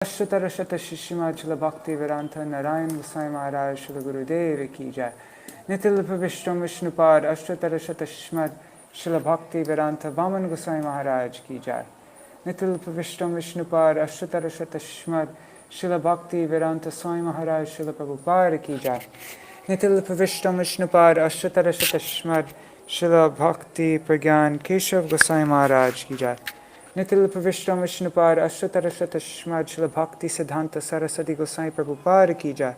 Ashtarashata Shishima Chila Bhaktivedānta Nārāyaṇa Gosvāmī Mahārāja Śrīla Gurudeva ki jai. Nitilapa Vishtam Vishnupad Ashtarashata Shishmad Śrīla Bhaktivedānta Vāman Gosvāmī Mahārāja ki jai. Nitilapa Vishtam Vishnupad Ashtarashata Shishmad Śrīla Bhaktivedānta Swāmī Mahārāja Śrīla Prabhupada ki jai. Nitilapa Vishtam Vishnupad Ashtarashata Shishmad Śrīla Bhakti Pragyan Keśava-vrata Mahārāja ki jai. Nitilapa Vishtam Vishnupad Ashtarashata Shishmad Śrīla Bhaktivedānta Saraswati Gosvāmī Prabhupada ki jai.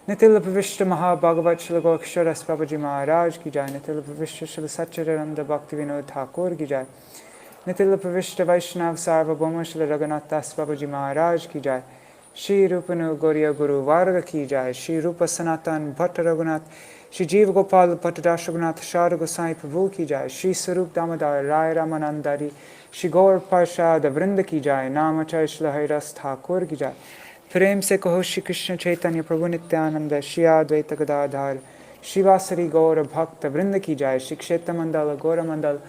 Nitilapa Vishta Mahabhagavat Śrīla Gokṣaras Babaji Mahārāja ki jai. Nitilapa Vishta Śrīla Satchidananda Bhaktivedānta Thakur ki jai. Nitilapa Vishta Vaishnav Sarvabhauma Śrīla Raghunath Das Babaji Mahārāja ki jai. Śrī Rūpanu Gauriya Guru Varga ki jai. Śrī Rūpa Sanatan Bhatta Raghunath Śrī Jiva Gopal Bhattadash Raghunath Shara Gosvāmī Prabhu ki jai. Śrī Sarup Damodar Rai Ramanandari Śrī Gaur Parshad Vṛndā ki jai. Namacharya Śrīla Haridas Thakur ki jai. प्रेम से कहो श्री कृष्ण चैतन्य प्रभु नित्यानंद श्री अद्वैत गदाधर शिवासरी गौर भक्त वृंद की जय। श्री क्षेत्र मंडल गौर मंडल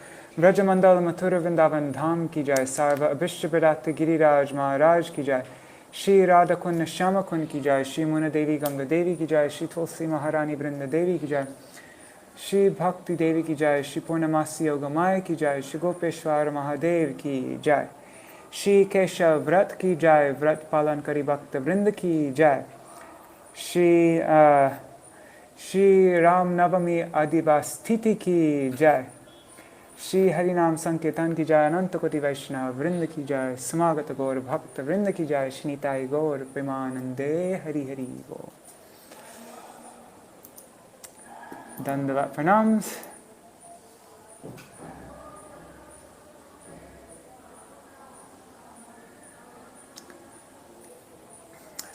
ब्रज मंडल मथुर वृंदावन धाम की जय। सर्व अभिष्ट विराट गिरिराज महाराज की जय। श्री राधा कुंड श्याम कुंड की जय। श्री मुन देवी गंगा देवी की जय। श्री तुलसी महारानी वृंद देवी की जय। श्री भक्ति देवी की जय। श्री पूर्णमासी योगमाया की जय। श्री गोपेश्वर महादेव की जय। श्री केशव-व्रत की जय। व्रत पालन करी भक्त वृंद की जय। श्री राम-नवमी अधिवास तिथि की जय। श्री हरिनाम संकीर्तन की जय। अनंत कोटि वैष्णव वृंद की जय। समागत गौर भक्त वृंद की जय। श्री निताई गौर प्रेमानंदे हरि हरि गो। दंडवत प्रणाम।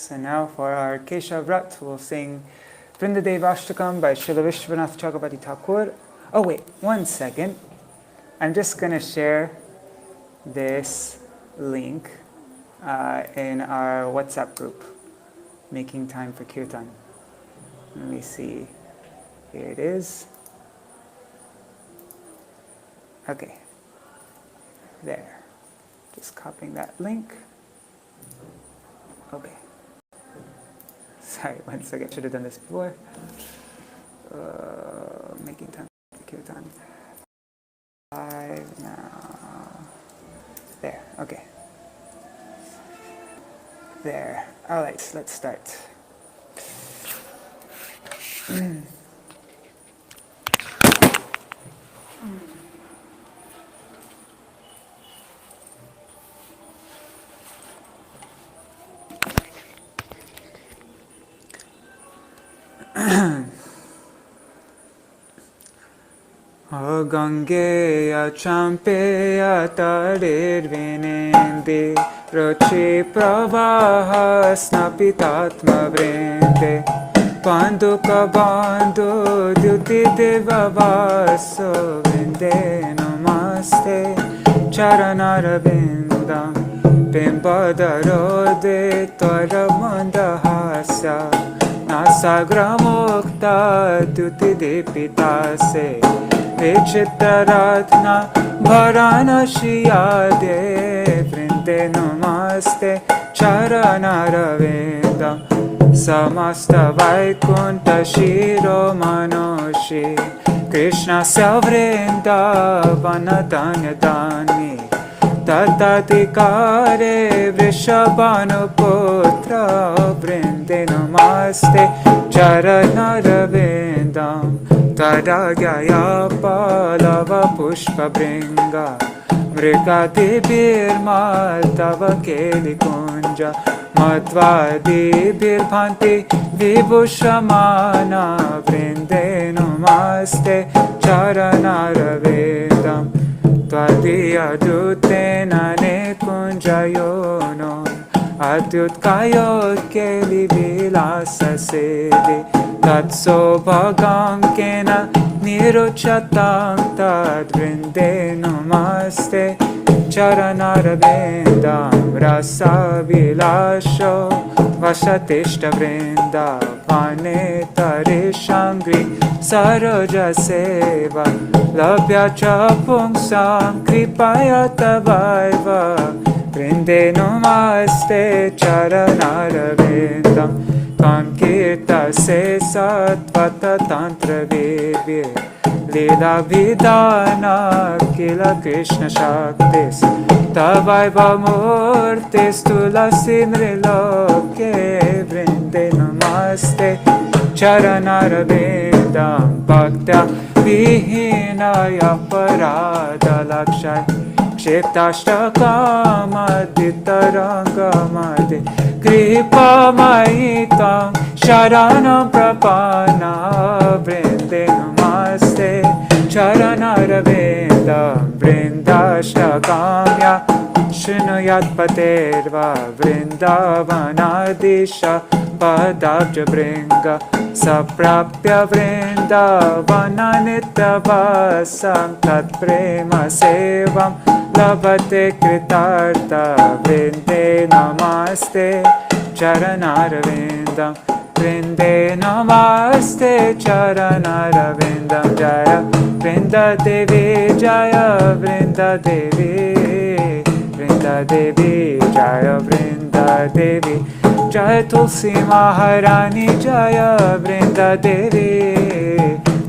So now for our Keśava-vrata, we'll sing Vṛndā-devyāṣṭakam by Śrīla Vishwanath Chakravarti Thakur. Oh wait, one second. I'm just going to share this link in our WhatsApp group, Making Time for Kirtan. Let me see. Here it is. Okay. There. Just copying that link. Okay. Sorry, one second, should have done this before. Making time for Kirtan. Live now. There, okay. There. Alright, let's start. Gangeya champeya tarirvinende rochi pravaha snapitatma vrinde panduka bandhu dyuti devavaso vrinde namaste charanarvindam pimpadarode tvaramandahasya nasagramukta dyuti dipitase Vichittaratna Varanashiyade Vrinde Namaste Charanaravinda Samasta Vaikunta Shiro Manoshi Krishna Savrenda Vanadanyadani Tatatikare Vrishabhanuputra Vrinde Namaste Charanaravinda Tadagaya palava pushpa bringa Mrigati birmal tava keli kunja Matvadi birbhanti vibhushamana Vrinde namaste charanaravedam Tvadiya dutena ne kunjayono Atyutkayo keli vilasa sevi Tatso bhagam kena niruchatam tad vrinde namaste charanarvindam rasa vilasho vasatishta vrinda vane tarishangri saroja seva labhya cha pungsam kripaya tavaiva Vrinde namaste charanarvindam kankirta se satvata tantra vivye Lila vidana kila Krishna shaktis Tavaiva murtis tulasi nriloke Vrinde namaste charanarvindam bhaktya vihinaya parada lakshay Keśavā-vrata maditarangamade kripa maitam sharanam prapana Vrinde namaste charanarvindam Vṛndā-devyāṣṭakam Shrunuyat paterva Vrindavanadisha padabja bringa Saprapya Vrindavananityavasam tat prema sevam labhate kritartha Vrinde namaste charanarvindam Vrinde namaste charanarvindam Jaya Vṛndā-devi Jaya Vṛndā-devi Vṛndā-devi Jaya Vṛndā-devi Jaya Tulsi Mahārāni Jaya Vṛndā-devi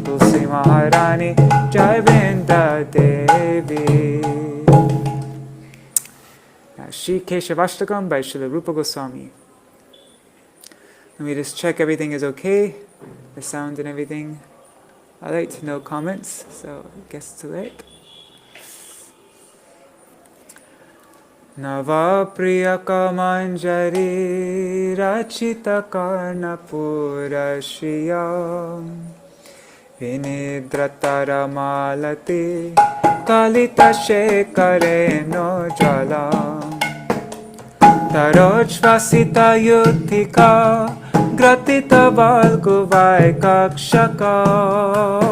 Tulsi Mahārāni Jaya Vṛndā-devi. Śrī Keśavā-vrata by Śrīla Rupa Gosvāmī. Let me just check everything is okay, the sound and everything. I like to know comments, so I guess it's too late. Nava priyaka manjari rachita karna purashiyam Vinidratara malati kalita shekareno jalam Tarochvasita yutika gratita valguvai kakshakam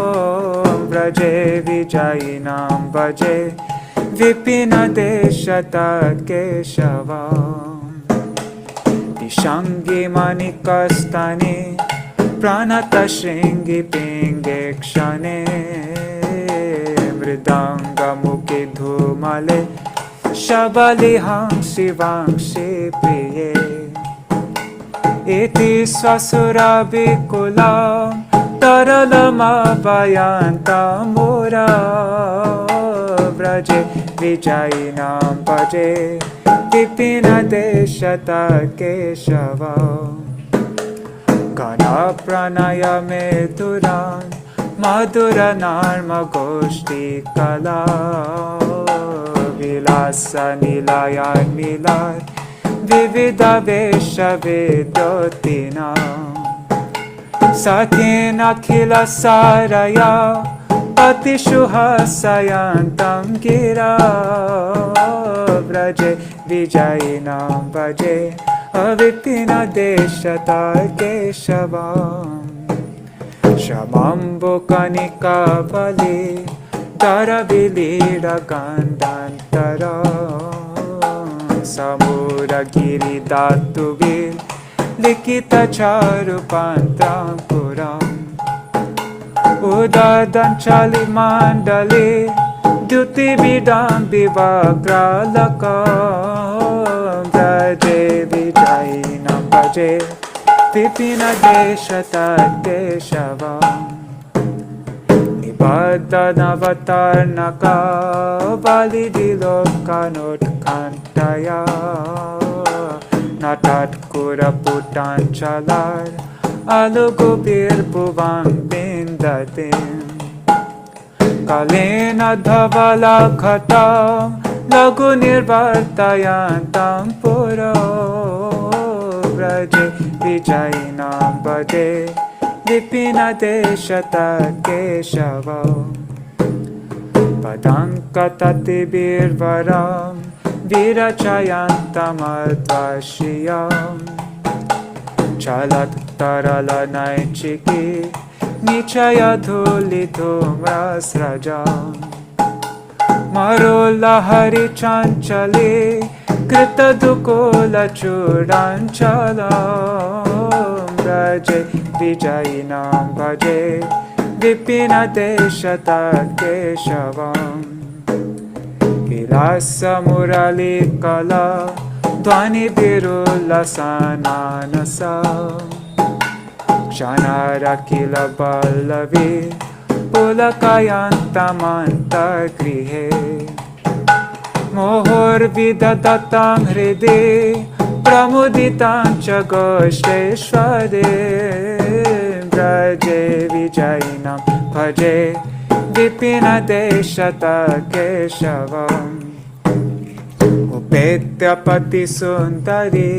Vraje vijayinam vaje Vipina deshatat Keśavā Dishangi manikastani Pranata shringi pinge kshane Mridanga mukhi dhumale Shabaliham shivangshi priye Iti swasurabbhikulam Taralamabhayantam mura Vraje vijayinam bhaje Vipina deshatat Keśavā Gana pranayame duran Madhura narma goshti kala Vilasa nilayan milar Vivida vesha vidotina Satin akhila saraya Patishuhasayantam gira Vraje vijayinam bhaje Avipina deshatat Keśavā Shamambo kanika vali Daravilira gandantara Samura giri datuvil Likita charupantram puram Udadanchali mandali Duti vidam vivakralakam Vraje vijayinam bhaje Vipina deshatat Keśavā Nibadda navatarnaka Validilokanotkantaya Natat kuraputanchalar Alugubir bhuvan bindatim Kalena dhavala khatam Lagu nirvartayantam puro Vraje vijayinam bhaje Vipina deshatat Keśavā Padankatati birvaram Virachayantam advashiyam Chalat tarala naichiki Nichaya dhulitum rasrajam Marola hari chanchali Krita dukola churanchalam Vraje vijayinam bhaje Vipina deshatat Keśavā Rasa Murali Kala Dvani Birulasananasa Kshanara Ballavi Pulakayantamanta Grihe Mohor Vidadatam Hridi Pramuditam Chagosheshwade Braje Vijayinam Bhaje Vipina Deshata Keśavam Upetyapati Sundari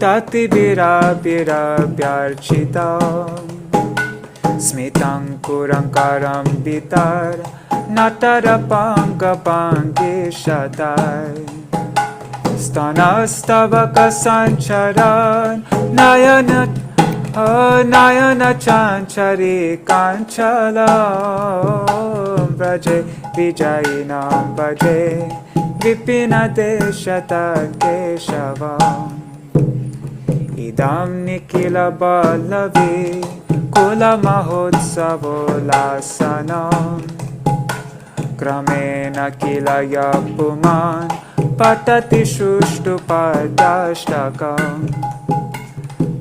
Tati Vira Vira Vyarchitam Smitang Kurankaram Vitar Natarapanga Pangi Shatai Stanastavaka Sancharan Nayana Chanchari Kanchalam Braje Vijayinam Bhaje Vipina Deshata Keśavam Idam Nikila Ballavi Kula Mahotsavo Lasanam Kramena Kilaya Puman Patati Śrūṣṭupadāṣṭakam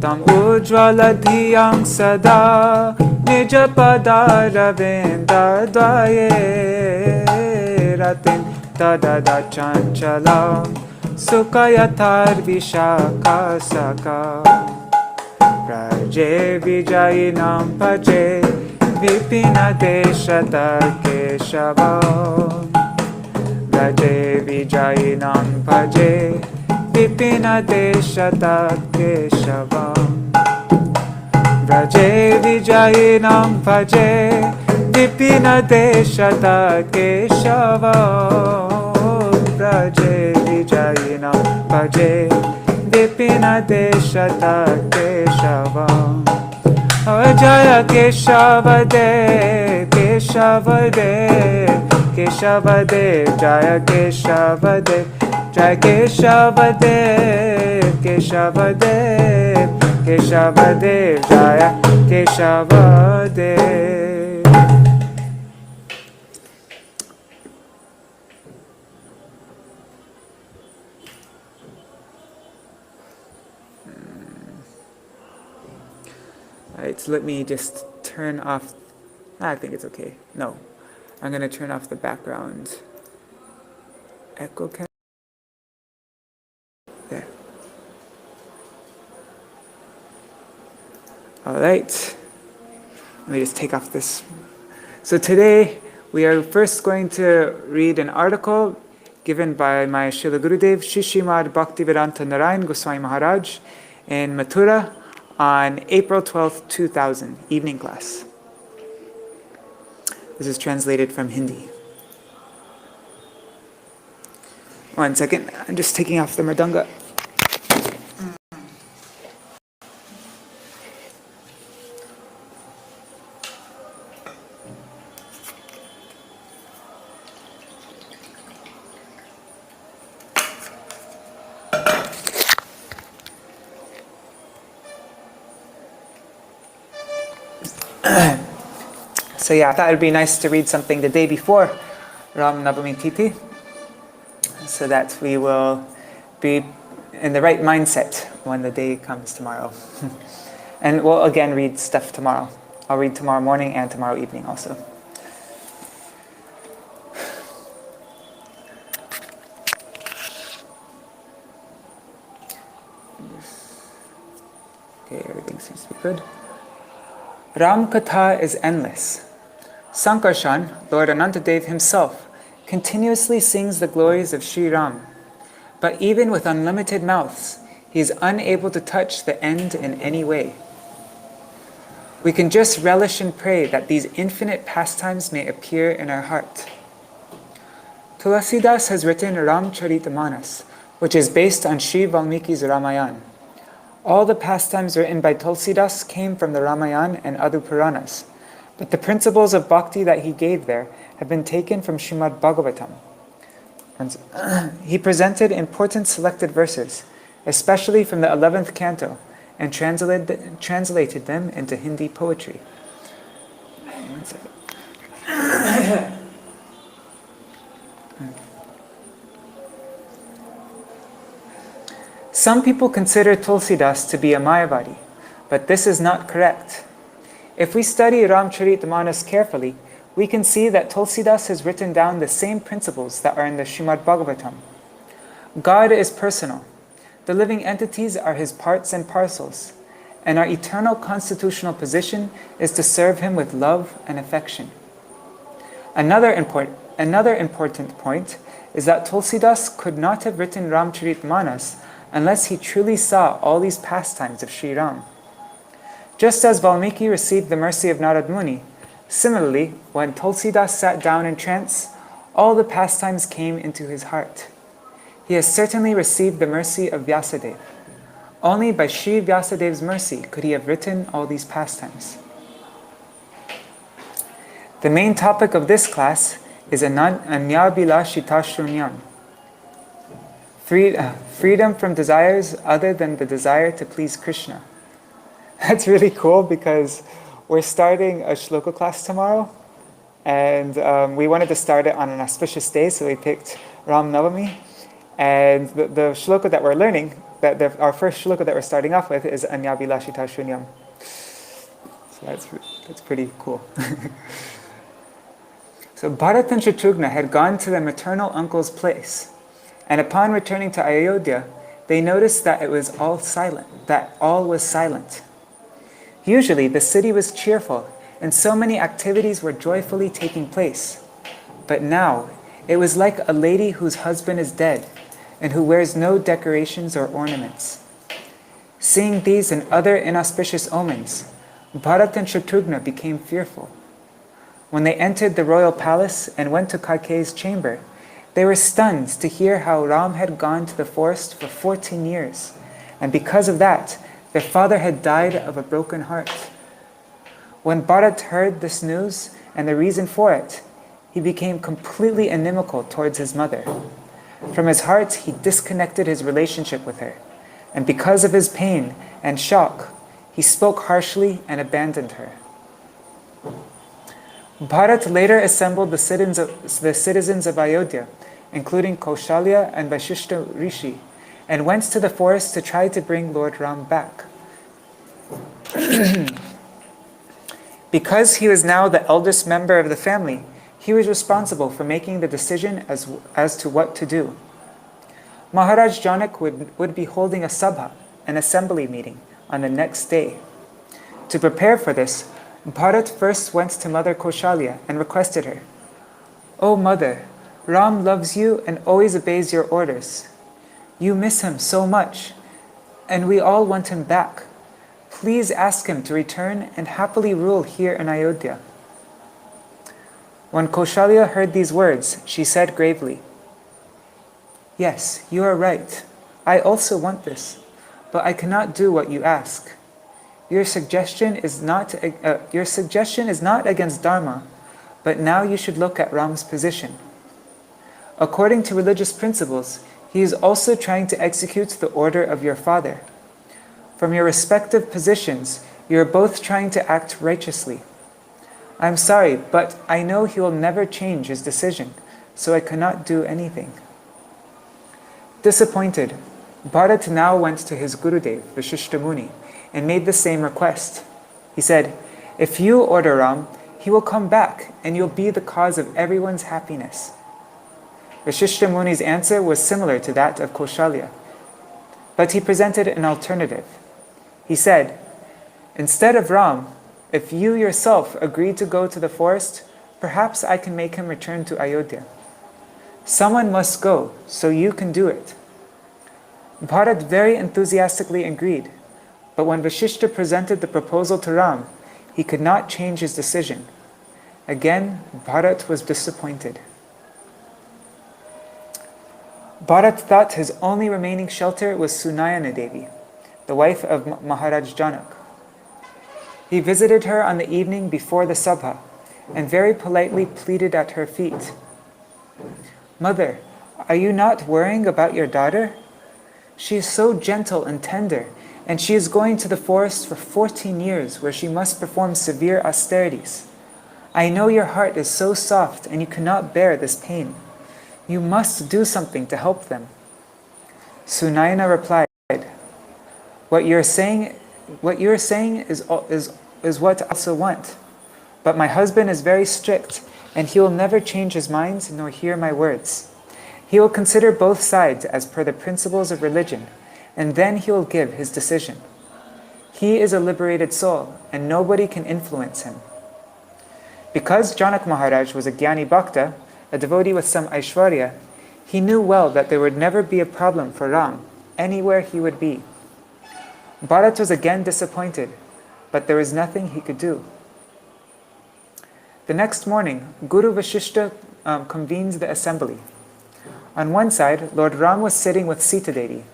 Tam Ujjvala Dhiyam Sada Nija Padara Vṛndā-devyāṣṭakam Ratin Tadada Chanchalam Sukayatar Vishakasaka Praje Vijayinam Bhaje Vipina Deshata Keśavam Braje Vijayinam Bhaje Vipina Deshata Keśavam Braje Vijayinam Bhaje Vipina Deshata Keśavam Braje Vijayinam Bhaje Vipina Deshata Keśavam Jaya Keśava-dev, Keśava-dev, Keśava-dev, Jaya Keśava-dev, Jaya Keśava-dev, Keśava-dev, Keśava-dev, Jaya Keśava-dev. Alright, so let me just turn off, I think it's okay. No, I'm going to turn off the background echo. There. Alright, let me just take off this. So today we are first going to read an article given by my Śrīla Gurudev, Śrī Bhaktivedānta Nārāyaṇa Gosvāmī Mahārāja in Mathura, on April 12th, 2000, evening class. This is translated from Hindi. One second, I'm just taking off the mridanga. So yeah, I thought it would be nice to read something the day before Rāma-navami tithi, so that we will be in the right mindset when the day comes tomorrow. And we'll again read stuff tomorrow. I'll read tomorrow morning and tomorrow evening also. Okay, everything seems to be good. Ram Katha is endless. Sankarshan, Lord Anantadev himself, continuously sings the glories of Śrī Ram. But even with unlimited mouths, he is unable to touch the end in any way. We can just relish and pray that these infinite pastimes may appear in our heart. Tulasidas has written Ramcharitamanas, which is based on Śrī Valmiki's Ramayana. All the pastimes written by Tulsidas came from the Ramayana and other Puranas, but the principles of bhakti that he gave there have been taken from Śrīmad Bhagavatam. He presented important selected verses, especially from the 11th canto, and translated them into Hindi poetry. Some people consider Tulsidas to be a Mayavadi, but this is not correct. If we study Ramcharitmanas carefully, we can see that Tulsidas has written down the same principles that are in the Srimad Bhagavatam. God is personal. The living entities are his parts and parcels, and our eternal constitutional position is to serve him with love and affection. Another important point is that Tulsidas could not have written Ramcharitmanas unless he truly saw all these pastimes of Śrī Ram. Just as Valmiki received the mercy of Narad Muni, similarly, when Tulsidas sat down in trance, all the pastimes came into his heart. He has certainly received the mercy of Vyasadeva. Only by Śrī Vyasadev's mercy could he have written all these pastimes. The main topic of this class is Anyabhilashita-shunyam, freedom from desires other than the desire to please Krishna. That's really cool because we're starting a shloka class tomorrow, and we wanted to start it on an auspicious day, so we picked Rāma-navami. And the shloka that we're learning, our first shloka that we're starting off with is Anyabhilashita-shunyam. So that's pretty cool. So Bharat and Shatrughna had gone to their maternal uncle's place, and upon returning to Ayodhya, they noticed that it was all silent, that all was silent. Usually the city was cheerful, and so many activities were joyfully taking place. But now, it was like a lady whose husband is dead, and who wears no decorations or ornaments. Seeing these and other inauspicious omens, Bharat and Shatrughna became fearful. When they entered the royal palace and went to Kaikeyi's chamber, they were stunned to hear how Ram had gone to the forest for 14 years, and because of that, their father had died of a broken heart. When Bharat heard this news and the reason for it, he became completely inimical towards his mother. From his heart, he disconnected his relationship with her, and because of his pain and shock, he spoke harshly and abandoned her. Bharat later assembled the citizens of Ayodhya, including Kaushalya and Vasishta Rishi, and went to the forest to try to bring Lord Ram back. Because he was now the eldest member of the family, he was responsible for making the decision as to what to do. Mahārāja Janak would be holding a sabha, an assembly meeting, on the next day. To prepare for this, Bharat first went to Mother Kaushalya and requested her, "O Mother, Ram loves you and always obeys your orders. You miss him so much, and we all want him back. Please ask him to return and happily rule here in Ayodhya." When Kaushalya heard these words, she said gravely, "Yes, you are right. I also want this, but I cannot do what you ask. Your suggestion is not against Dharma, but now you should look at Ram's position. According to religious principles, he is also trying to execute the order of your father. From your respective positions, you are both trying to act righteously. I'm sorry, but I know he will never change his decision, so I cannot do anything." Disappointed, Bharat now went to his Gurudev, Vasishta Muni, and made the same request. He said, "If you order Ram, he will come back, and you'll be the cause of everyone's happiness." Vasishta Muni's answer was similar to that of Kaushalya, but he presented an alternative. He said, "Instead of Ram, if you yourself agree to go to the forest, perhaps I can make him return to Ayodhya. Someone must go, so you can do it." Bharat very enthusiastically agreed, but when Vasishta presented the proposal to Ram, he could not change his decision. Again, Bharat was disappointed. Bharat thought his only remaining shelter was Sunayana Devi, the wife of Mahārāja Janak. He visited her on the evening before the sabha, and very politely pleaded at her feet, "Mother, are you not worrying about your daughter? She is so gentle and tender, and she is going to the forest for 14 years where she must perform severe austerities. I know your heart is so soft and you cannot bear this pain. You must do something to help them." Sunayana replied, What you're saying is what I also want. But my husband is very strict, and he will never change his mind nor hear my words. He will consider both sides as per the principles of religion, and then he will give his decision. He is a liberated soul, and nobody can influence him. Because Janak Mahārāja was a Jnani Bhakta, a devotee with some Aishwarya, he knew well that there would never be a problem for Ram, anywhere he would be. Bharat was again disappointed, but there was nothing he could do. The next morning, Guru Vasishtha convenes the assembly. On one side, Lord Ram was sitting with Sita Devi.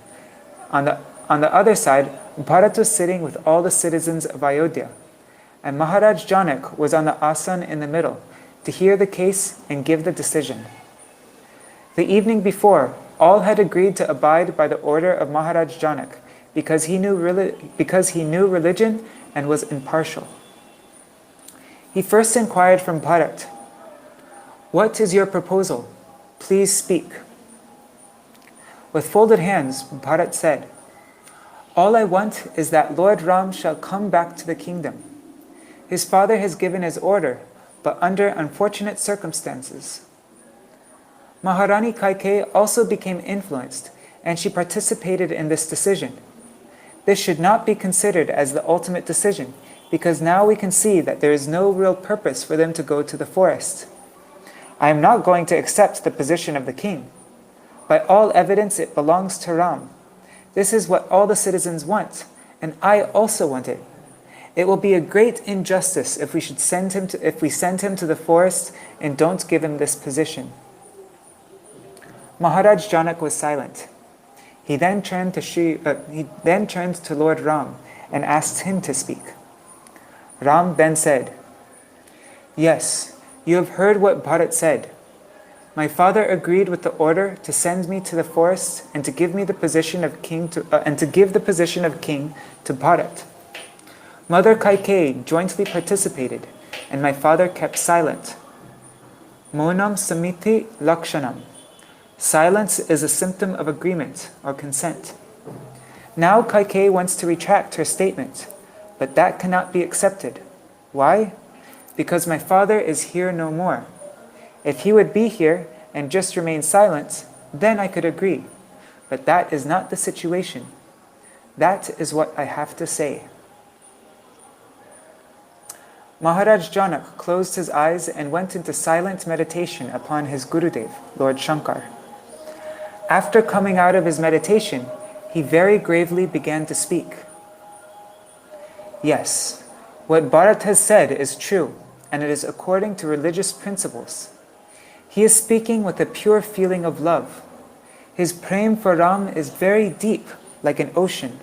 On the other side, Bharat was sitting with all the citizens of Ayodhya, and Mahārāja Janak was on the asana in the middle to hear the case and give the decision. The evening before, all had agreed to abide by the order of Mahārāja Janak because he knew religion and was impartial. He first inquired from Bharat, "What is your proposal? Please speak." With folded hands, Bharat said, "All I want is that Lord Ram shall come back to the kingdom. His father has given his order, but under unfortunate circumstances." Maharani Kaikeyi also became influenced, and she participated in this decision. This should not be considered as the ultimate decision, because now we can see that there is no real purpose for them to go to the forest. I am not going to accept the position of the king. By all evidence, it belongs to Ram. This is what all the citizens want, and I also want it. It will be a great injustice if we send him to the forest and don't give him this position. Mahārāja Janak was silent. He then turned to Lord Ram and asked him to speak. Ram then said, "Yes, you have heard what Bharat said. My father agreed with the order to send me to the forest and to give the position of king to Bharat. Mother Kaikeyi jointly participated, and my father kept silent. Monam samiti lakshanam. Silence is a symptom of agreement or consent. Now Kaikeyi wants to retract her statement, but that cannot be accepted. Why? Because my father is here no more. If he would be here and just remain silent, then I could agree. But that is not the situation. That is what I have to say." Mahārāja Janak closed his eyes and went into silent meditation upon his Gurudev, Lord Shankar. After coming out of his meditation, he very gravely began to speak. "Yes, what Bharat has said is true, and it is according to religious principles. He is speaking with a pure feeling of love. His prem for Ram is very deep, like an ocean.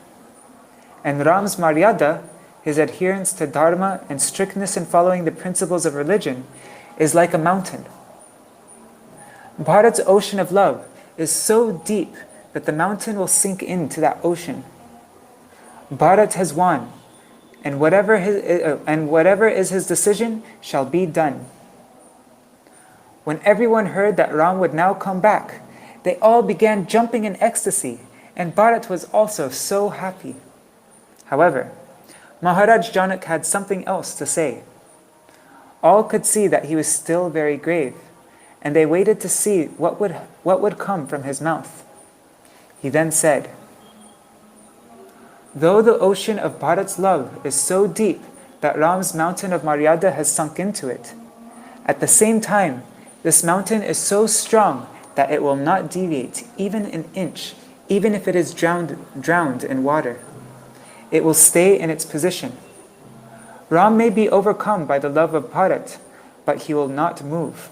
And Ram's maryada, his adherence to dharma and strictness in following the principles of religion, is like a mountain. Bharat's ocean of love is so deep that the mountain will sink into that ocean. Bharat has won, and whatever is his decision shall be done." When everyone heard that Ram would now come back, they all began jumping in ecstasy, and Bharat was also so happy. However, Mahārāja Janak had something else to say. All could see that he was still very grave, and they waited to see what would come from his mouth. He then said, "Though the ocean of Bharat's love is so deep that Ram's mountain of Maryada has sunk into it, at the same time, this mountain is so strong that it will not deviate even an inch, even if it is drowned in water. It will stay in its position. Ram may be overcome by the love of Bharat, but he will not move."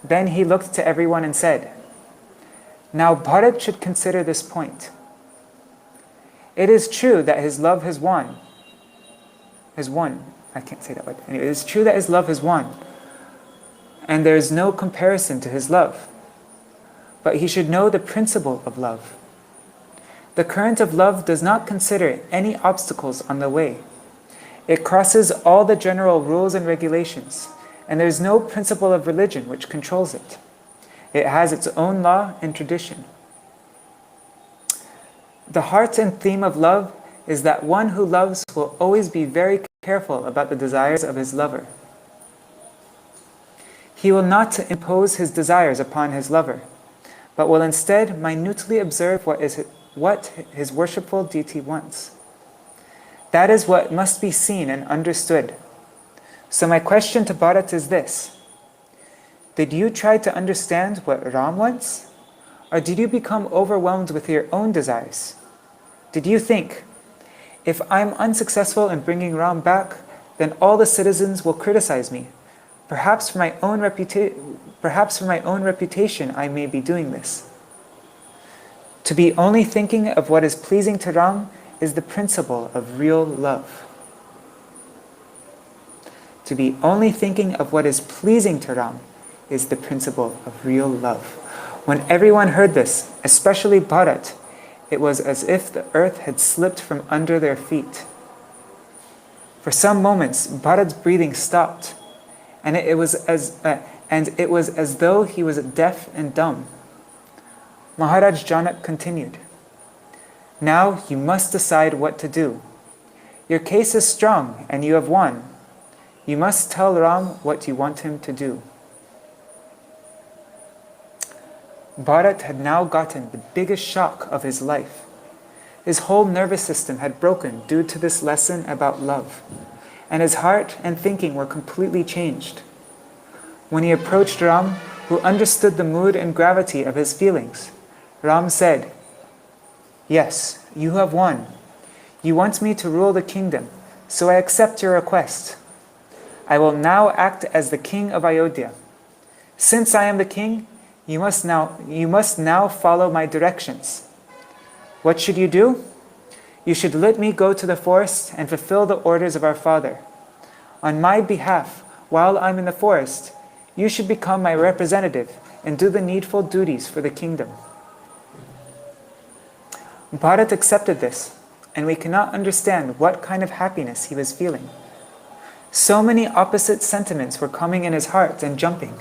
Then he looked to everyone and said, "Now Bharat should consider this point. It is true that his love has won. I can't say that word. Anyway, it is true that his love has won, and there is no comparison to his love. But he should know the principle of love. The current of love does not consider any obstacles on the way. It crosses all the general rules and regulations, and there is no principle of religion which controls it. It has its own law and tradition." The heart and theme of love is that one who loves will always be very careful about the desires of his lover. He will not impose his desires upon his lover, but will instead minutely observe what his worshipful deity wants. That is what must be seen and understood. So my question to Bharat is this: did you try to understand what Ram wants? Or did you become overwhelmed with your own desires? Did you think, if I'm unsuccessful in bringing Ram back, then all the citizens will criticize me? Perhaps for my own reputation I may be doing this. To be only thinking of what is pleasing to Ram is the principle of real love. To be only thinking of what is pleasing to Ram is the principle of real love. When everyone heard this, especially Bharat, it was as if the earth had slipped from under their feet. For some moments, Bharat's breathing stopped, and it was as though he was deaf and dumb. Mahārāja Janak continued, "Now you must decide what to do. Your case is strong, and you have won. You must tell Ram what you want him to do." Bharat had now gotten the biggest shock of his life. His whole nervous system had broken due to this lesson about love, and his heart and thinking were completely changed. When he approached Ram, who understood the mood and gravity of his feelings, Ram said, "Yes, you have won. You want me to rule the kingdom, so I accept your request. I will now act as the king of Ayodhya. Since I am the king, you must now follow my directions. What should you do? You should let me go to the forest and fulfill the orders of our father. On my behalf, while I'm in the forest, you should become my representative and do the needful duties for the kingdom." Bharat accepted this, and we cannot understand what kind of happiness he was feeling. So many opposite sentiments were coming in his heart and jumping,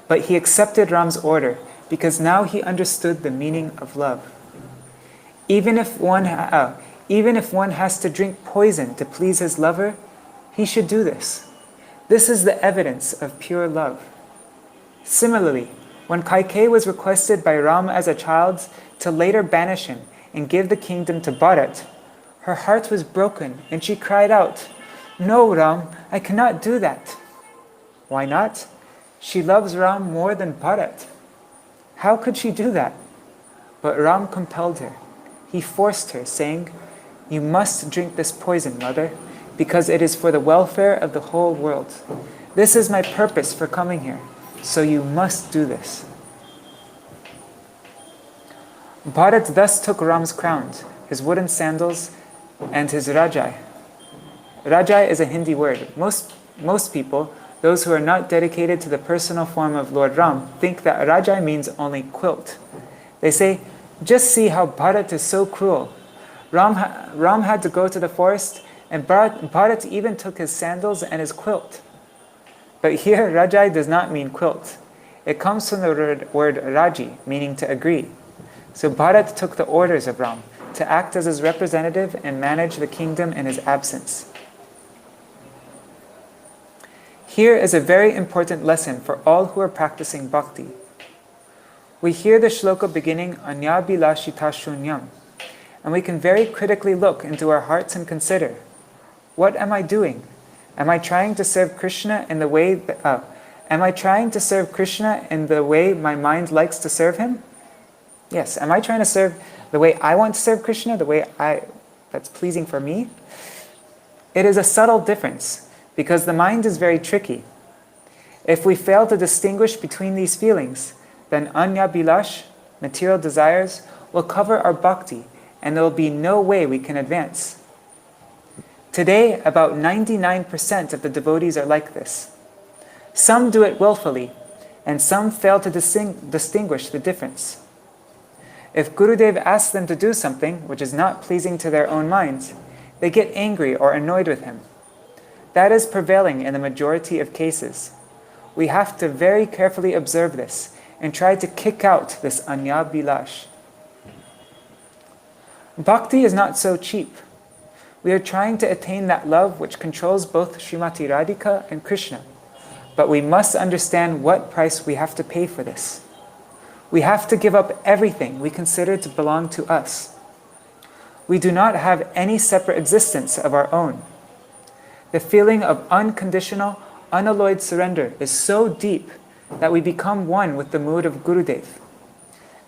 but he accepted Ram's order because now he understood the meaning of love. Even if one has to drink poison to please his lover, he should do this. This is the evidence of pure love. Similarly, when Kaikeyi was requested by Ram as a child to later banish him and give the kingdom to Bharat, her heart was broken and she cried out, "No, Ram, I cannot do that." Why not? She loves Ram more than Bharat. How could she do that? But Ram compelled her. He forced her, saying, "You must drink this poison, mother, because it is for the welfare of the whole world. This is my purpose for coming here, so you must do this." Bharat thus took Ram's crown, his wooden sandals, and his rajai. Rajai is a Hindi word. Most people, those who are not dedicated to the personal form of Lord Ram, think that rajai means only quilt. They say, "Just see how Bharat is so cruel. Ram had to go to the forest, and Bharat even took his sandals and his quilt." But here, rajai does not mean quilt. It comes from the word raji, meaning to agree. So Bharat took the orders of Ram to act as his representative and manage the kingdom in his absence. Here is a very important lesson for all who are practicing bhakti. We hear the shloka beginning Anyabhilashita shunyam, and we can very critically look into our hearts and consider, what am I doing? Am I trying to serve Krishna in the way my mind likes to serve him? Yes. Am I trying to serve the way I want to serve Krishna, the way that's pleasing for me? It is a subtle difference, because the mind is very tricky. If we fail to distinguish between these feelings, then anyabhilash, material desires, will cover our bhakti, and there will be no way we can advance. Today, about 99% of the devotees are like this. Some do it willfully, and some fail to distinguish the difference. If Gurudev asks them to do something which is not pleasing to their own minds, they get angry or annoyed with him. That is prevailing in the majority of cases. We have to very carefully observe this and try to kick out this anyabhilash. Bhakti is not so cheap. We are trying to attain that love which controls both Srimati Radhika and Krishna. But we must understand what price we have to pay for this. We have to give up everything we consider to belong to us. We do not have any separate existence of our own. The feeling of unconditional, unalloyed surrender is so deep that we become one with the mood of Gurudev.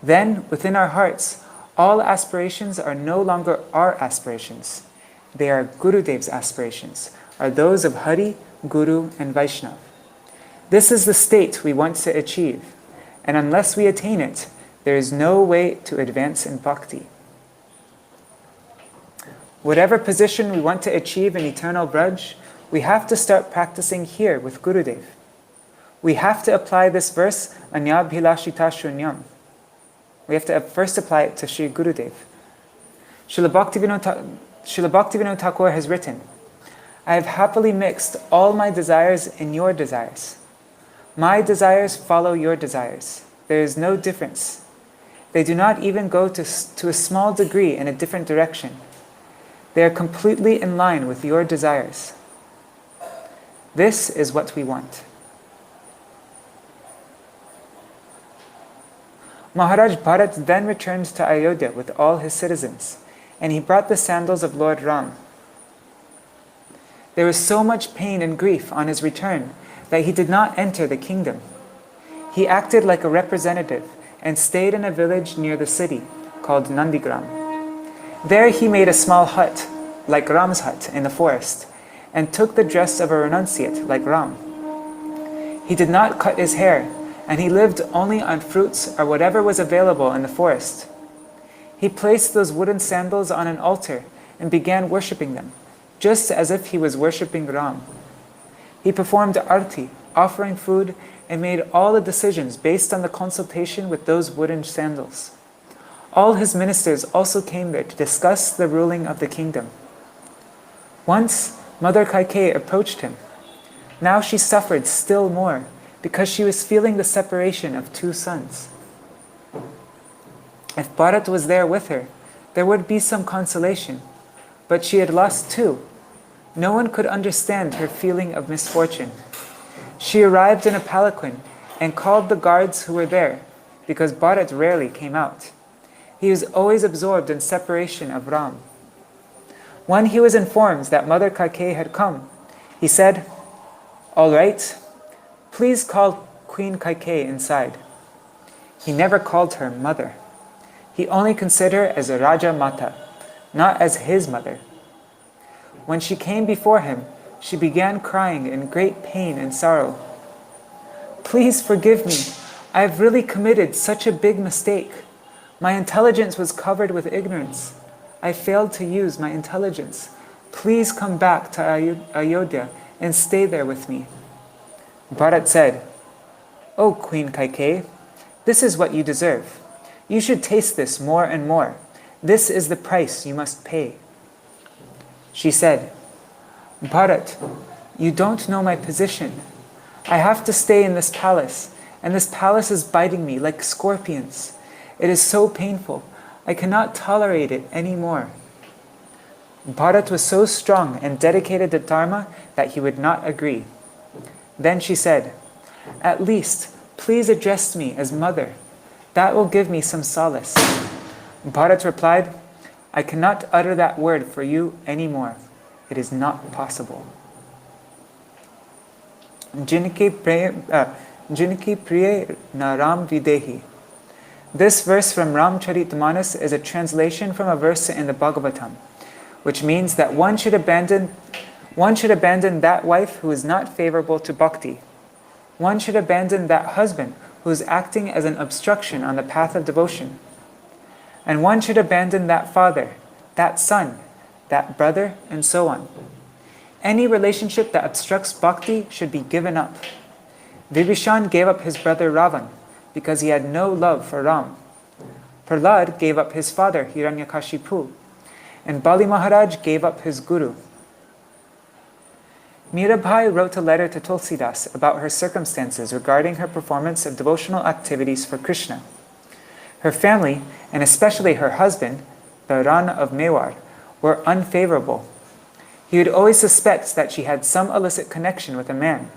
Then, within our hearts, all aspirations are no longer our aspirations. They are Gurudev's aspirations, are those of Hari, Guru, and Vaishnava. This is the state we want to achieve, and unless we attain it, there is no way to advance in bhakti. Whatever position we want to achieve in eternal Braj, we have to start practicing here with Gurudev. We have to apply this verse, Anyabhilashita Shunyam. We have to first apply it to Sri Gurudev. Srila Bhaktivedānta Thakur has written, I have happily mixed all my desires in your desires. My desires follow your desires. There is no difference. They do not even go to a small degree in a different direction. They are completely in line with your desires. This is what we want. Mahārāja Bharat then returned to Ayodhya with all his citizens, and he brought the sandals of Lord Ram. There was so much pain and grief on his return that he did not enter the kingdom. He acted like a representative and stayed in a village near the city called Nandigram. There he made a small hut, like Ram's hut in the forest, and took the dress of a renunciate like Ram. He did not cut his hair, and he lived only on fruits or whatever was available in the forest. He placed those wooden sandals on an altar and began worshipping them, just as if he was worshipping Ram. He performed arti, offering food, and made all the decisions based on the consultation with those wooden sandals. All his ministers also came there to discuss the ruling of the kingdom. Once, Mother Kaikeyi approached him. Now she suffered still more, because she was feeling the separation of two sons. If Bharat was there with her, there would be some consolation, but she had lost two. No one could understand her feeling of misfortune. She arrived in a palanquin and called the guards who were there, because Bharat rarely came out. He was always absorbed in separation of Ram. When he was informed that Mother Kaikeyi had come, he said, "All right, please call Queen Kaikeyi inside." He never called her mother. He only considered her as a Raja Mata, not as his mother. When she came before him, she began crying in great pain and sorrow. "Please forgive me. I have really committed such a big mistake. My intelligence was covered with ignorance. I failed to use my intelligence. Please come back to Ayodhya and stay there with me." Bharat said, "O Queen Kaikeyi, this is what you deserve. You should taste this more and more. This is the price you must pay." She said, "Bharat, you don't know my position. I have to stay in this palace, and this palace is biting me like scorpions. It is so painful. I cannot tolerate it anymore." Bharat was so strong and dedicated to Dharma that he would not agree. Then she said, "At least, please address me as mother. That will give me some solace." Bharat replied, "I cannot utter that word for you anymore. It is not possible." Jinki priye na Ram videhi. This verse from Ramcharitmanas is a translation from a verse in the Bhagavatam, which means that one should abandon that wife who is not favorable to bhakti. One should abandon that husband who is acting as an obstruction on the path of devotion. And one should abandon that father, that son, that brother, and so on. Any relationship that obstructs bhakti should be given up. Vibhishan gave up his brother Ravan because he had no love for Ram. Prahlad gave up his father Hiranyakashipu, and Bali Maharaj gave up his guru. Mirabai wrote a letter to Tulsidas about her circumstances regarding her performance of devotional activities for Krishna. Her family, and especially her husband, the Rana of Mewar, were unfavorable. He would always suspect that she had some illicit connection with a man,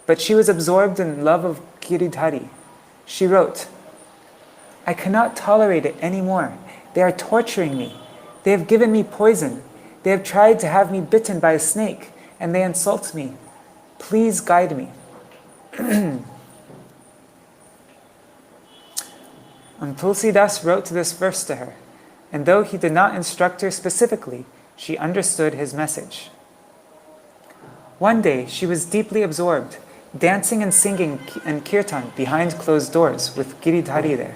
but she was absorbed in love of Giridhari. She wrote, "I cannot tolerate it anymore. They are torturing me. They have given me poison. They have tried to have me bitten by a snake, and they insult me. Please guide me." And Tulsidas wrote this verse to her, and though he did not instruct her specifically, she understood his message. One day, she was deeply absorbed, dancing and singing in kirtan behind closed doors with Giridhari there.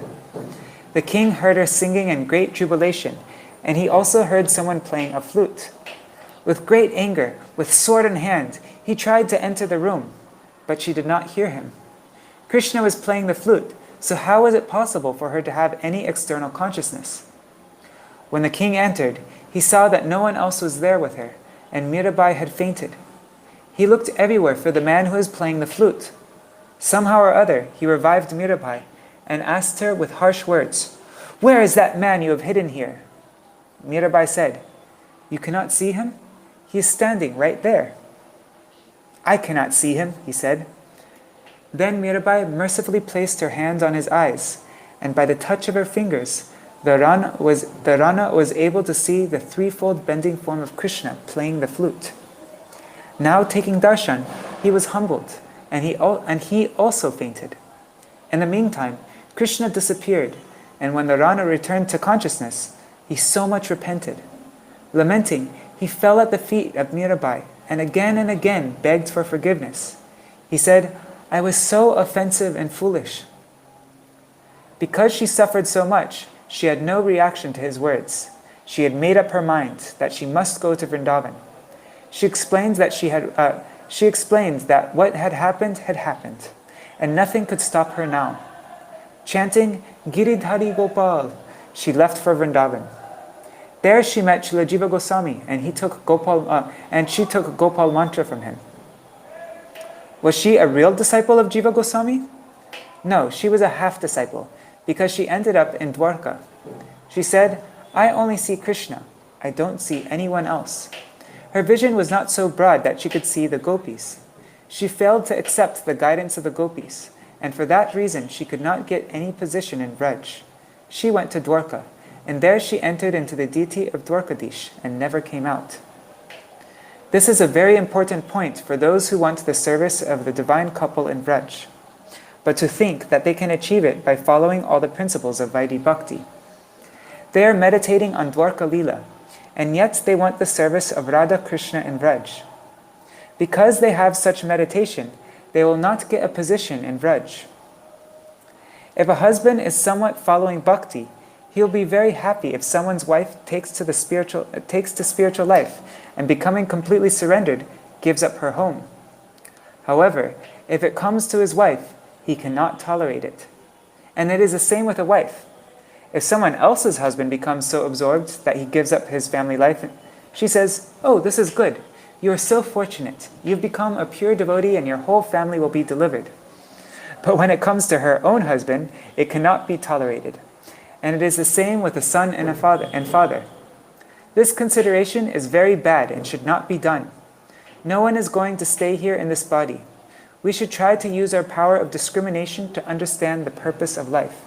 The king heard her singing in great jubilation, and he also heard someone playing a flute. With great anger, with sword in hand, he tried to enter the room, but she did not hear him. Krishna was playing the flute, so how was it possible for her to have any external consciousness? When the king entered, he saw that no one else was there with her, and Mirabai had fainted. He looked everywhere for the man who was playing the flute. Somehow or other, he revived Mirabai and asked her with harsh words, "Where is that man you have hidden here?" Mirabai said, "You cannot see him? He is standing right there." "I cannot see him," he said. Then Mirabai mercifully placed her hand on his eyes, and by the touch of her fingers, the Rana was able to see the threefold bending form of Krishna playing the flute. Now taking darshan, he was humbled, and he also fainted. In the meantime, Krishna disappeared, and when the Rana returned to consciousness, he so much repented. Lamenting, he fell at the feet of Mirabai and again begged for forgiveness. He said, "I was so offensive and foolish." Because she suffered so much, she had no reaction to his words. She had made up her mind that she must go to Vrindavan. She explained that what had happened, and nothing could stop her now. Chanting Giridhari Gopal, she left for Vrindavan. There she met Śrīla Jiva Gosvāmī, and she took Gopal mantra from him. Was she a real disciple of Jiva Gosvāmī? No, she was a half disciple, because she ended up in Dwarka. She said, "I only see Krishna. I don't see anyone else." Her vision was not so broad that she could see the gopis. She failed to accept the guidance of the gopis, and for that reason she could not get any position in Vraj. She went to Dwarka, and there she entered into the deity of Dwarkadish and never came out. This is a very important point for those who want the service of the divine couple in Vraj, but to think that they can achieve it by following all the principles of Vaidhi Bhakti. They are meditating on Dwarka Lila, and yet they want the service of Radha Krishna in Vraj. Because they have such meditation, they will not get a position in Vraj. If a husband is somewhat following Bhakti, he will be very happy if someone's wife takes to spiritual life and, becoming completely surrendered, gives up her home. However, if it comes to his wife, he cannot tolerate it. And it is the same with a wife. If someone else's husband becomes so absorbed that he gives up his family life, she says, "Oh, this is good. You are so fortunate. You've become a pure devotee and your whole family will be delivered." But when it comes to her own husband, it cannot be tolerated. And it is the same with a son and a father. This consideration is very bad and should not be done. No one is going to stay here in this body. We should try to use our power of discrimination to understand the purpose of life.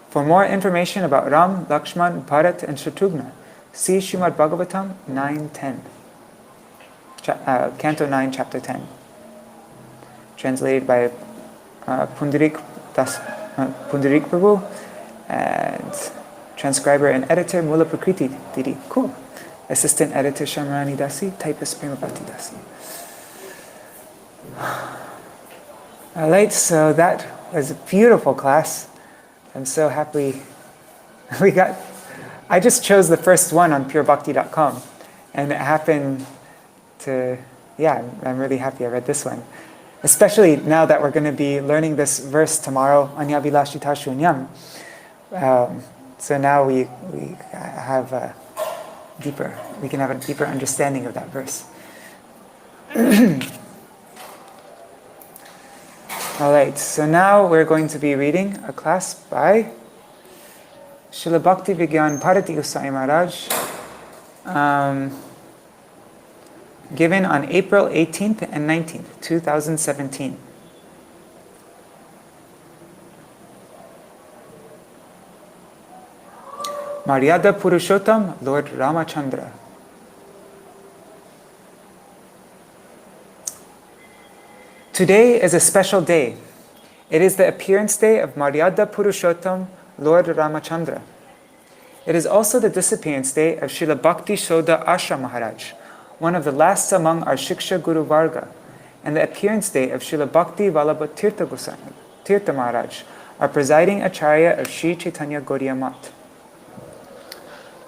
For more information about Ram, Lakshman, Bharat, and Shatrughna, see Srimad Bhagavatam 9.10, Canto 9, Chapter 10, translated by Pundarik Prabhu, and transcriber and editor Mula Prakriti Didi. Cool. Assistant editor Shamrani Dasi, typist Premapati Dasi. Alright, so that was a beautiful class. I'm so happy I just chose the first one on purebhakti.com, and it happened to, I'm really happy I read this one. Especially now that we're going to be learning this verse tomorrow, Anyavilashita Shunyam. So now we can have a deeper understanding of that verse. Alright, so now we're going to be reading a class by Srila Bhaktivedānta Bharatī Gosvāmī Mahārāja, given on April 18th and 19th, 2017. Maryada Purushottam, Lord Ramachandra. Today is a special day. It is the appearance day of Maryada Purushottam, Lord Ramachandra. It is also the disappearance day of Srila Bhakti Soda Ashram Maharaj, one of the last among our Shiksha Guru Varga, and the appearance day of Srila Bhakti Vallabha Tirtha Maharaj, our presiding Acharya of Sri Chaitanya Gaudiya Math.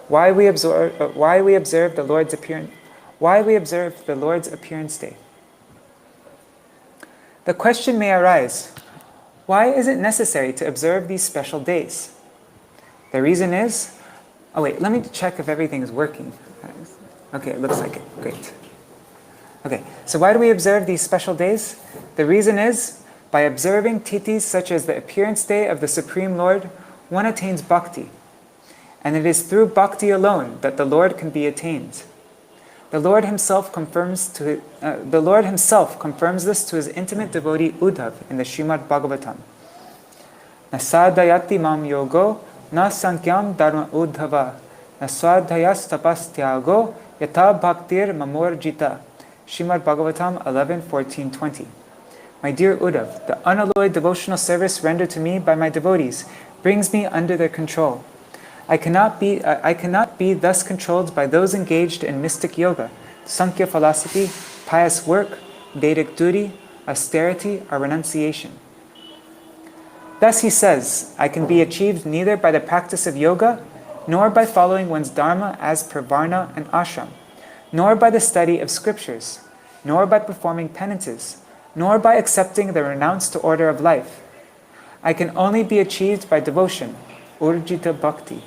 Why we observe the Lord's appearance day? The question may arise, why is it necessary to observe these special days? The reason is, let me check if everything is working. Okay, it looks like it. Great. Okay, so why do we observe these special days? The reason is, by observing tithis such as the appearance day of the Supreme Lord, one attains bhakti. And it is through bhakti alone that the Lord can be attained. The Lord Himself confirms this to His intimate devotee Uddhav in the Srimad Bhagavatam. Na sadhayati mam yogo, na sankyam dharma uddhava, na swadhyas tapastyago, yata bhaktir mamorjita. Srimad Bhagavatam 11:14-20. My dear Uddhav, the unalloyed devotional service rendered to me by my devotees brings me under their control. I cannot be thus controlled by those engaged in mystic yoga, Sankhya philosophy, pious work, Vedic duty, austerity, or renunciation. Thus he says, I can be achieved neither by the practice of yoga, nor by following one's dharma as per varna and ashram, nor by the study of scriptures, nor by performing penances, nor by accepting the renounced order of life. I can only be achieved by devotion, urjita bhakti.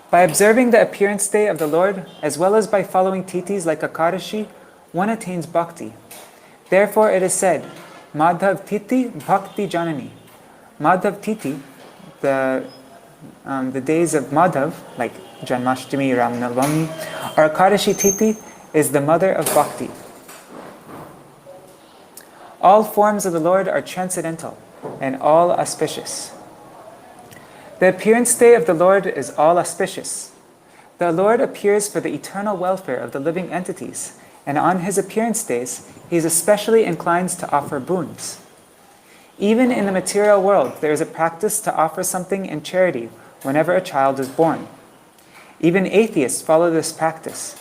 By observing the appearance day of the Lord, as well as by following tithis like Akadashi, one attains bhakti. Therefore it is said, Madhav tithi bhakti janani. Madhav tithi, the days of Madhav, like Janmashtami, Rāma-navami, or Akadashi tithi, is the mother of bhakti. All forms of the Lord are transcendental and all auspicious. The appearance day of the Lord is all auspicious. The Lord appears for the eternal welfare of the living entities, and on His appearance days, He is especially inclined to offer boons. Even in the material world, there is a practice to offer something in charity whenever a child is born. Even atheists follow this practice.